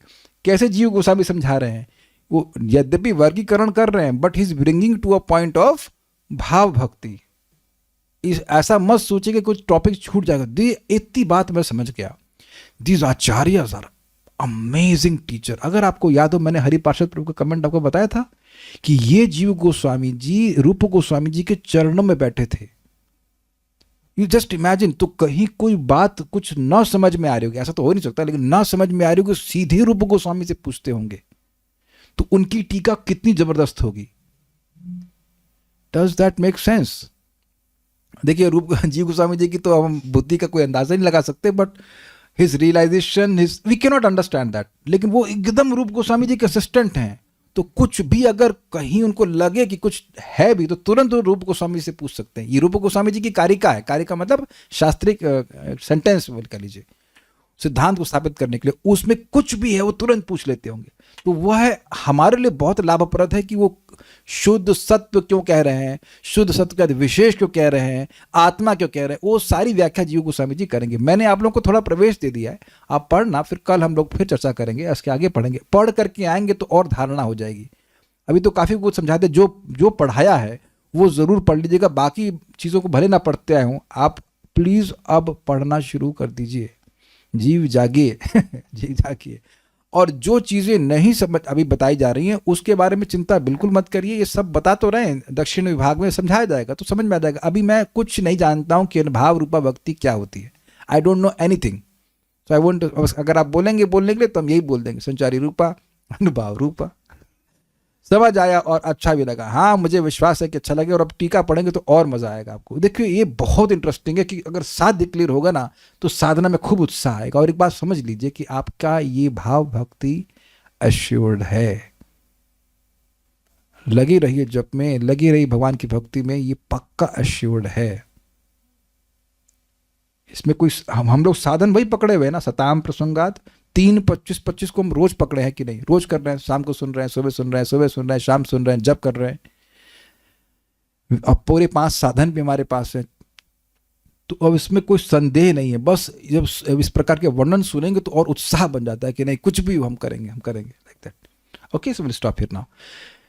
कैसे जीव गोस्वामी समझा रहे हैं, वो यद्यपि वर्गीकरण कर रहे हैं but he is bringing to a point of भाव भक्ति। ऐसा मत सोचिए कि कुछ टॉपिक छूट जाएगा। इतनी बात मैं समझ गया। These acharyas are amazing teacher. अगर आपको याद हो, मैंने हरि पार्षद प्रभु का कमेंट आपको बताया था कि ये जीव गोस्वामी जी रूप गोस्वामी जी के चरणों में बैठे थे। You just imagine. तो कहीं कोई बात कुछ ना समझ में आ रही होगी, ऐसा तो हो नहीं सकता, लेकिन ना समझ में आ रही होगी, सीधे रूप गोस्वामी से पूछते होंगे, तो उनकी टीका कितनी जबरदस्त होगी। Does that make sense? देखिए, रूप जीव गोस्वामी जी की तो हम बुद्धि का कोई अंदाजा नहीं लगा सकते, but his realization, his we can not understand that. लेकिन वो एकदम रूप गोस्वामी जी के असिस्टेंट हैं, तो कुछ भी अगर कहीं उनको लगे कि कुछ है भी, तो तुरंत वो रूप गोस्वामी से पूछ सकते हैं। ये रूप गोस्वामी जी की कारिका है। कारिका मतलब शास्त्रिक सेंटेंस कह लीजिए, सिद्धांत को स्थापित करने के लिए। उसमें कुछ भी है वो तुरंत पूछ लेते होंगे। तो वह हमारे लिए बहुत लाभप्रद है कि वो शुद्ध सत्व क्यों कह रहे हैं, शुद्ध सत्व का विशेष क्यों कह रहे हैं, आत्मा क्यों कह रहे हैं, वो सारी व्याख्या जीव गोस्वामी जी करेंगे। मैंने आप लोगों को थोड़ा प्रवेश दे दिया है, आप पढ़ना, फिर कल हम लोग फिर चर्चा करेंगे, इसके आगे पढ़ेंगे। पढ़ करके आएंगे तो और धारणा हो जाएगी। अभी तो काफ़ी कुछ समझाते, जो पढ़ाया है वो ज़रूर पढ़ लीजिएगा। बाकी चीज़ों को भले ना पढ़ते आए हों, आप प्लीज़ अब पढ़ना शुरू कर दीजिए। जीव जागिए जीव जागिए। और जो चीज़ें नहीं समझ अभी बताई जा रही हैं उसके बारे में चिंता बिल्कुल मत करिए। ये सब बता तो रहे हैं, दक्षिण विभाग में समझाया जाएगा तो समझ में आ जाएगा। अभी मैं कुछ नहीं जानता हूँ कि अनुभाव रूपा भक्ति क्या होती है। I don't know anything. So I won't, अगर आप बोलेंगे बोलने के लिए तो हम यही बोल देंगे, संचारी रूपा, अनुभाव रूपा। समझ आया और अच्छा भी लगा। हाँ, मुझे विश्वास है कि अच्छा लगे, और अब टीका पढ़ेंगे तो और मजा आएगा आपको। देखिए, ये बहुत इंटरेस्टिंग है कि अगर साध्य क्लियर होगा ना तो साधना में खूब उत्साह आएगा। और एक बात समझ लीजिए कि आपका ये भाव भक्ति अश्योर्ड है। लगी रहिए जप में, लगी रही भगवान की भक्ति में, ये पक्का अश्योर्ड है। इसमें कोई हम लोग साधन वही पकड़े हुए हैं ना, सताम प्रसंगात 3-25-25 को हम रोज पकड़े हैं कि नहीं? रोज कर रहे हैं, शाम को सुन रहे हैं, सुबह सुन रहे हैं, सुबह सुन रहे हैं, शाम सुन रहे हैं, जब कर रहे हैं। अब पूरे 5 साधन भी हमारे पास है, तो अब इसमें कोई संदेह नहीं है। बस जब इस प्रकार के वर्णन सुनेंगे तो और उत्साह बन जाता है कि नहीं, कुछ भी हम करेंगे like that. Okay, so will stop here now.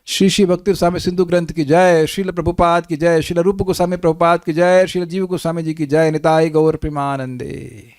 Shri Shri भक्ति गोस्वामी सिंधु ग्रंथ की जय, श्रील प्रभुपाद की जय, श्रील रूप गोस्वामी प्रभुपाद की जय, श्रील जीव गोस्वामी जी की जय। निताई गौर प्रेमानंदे।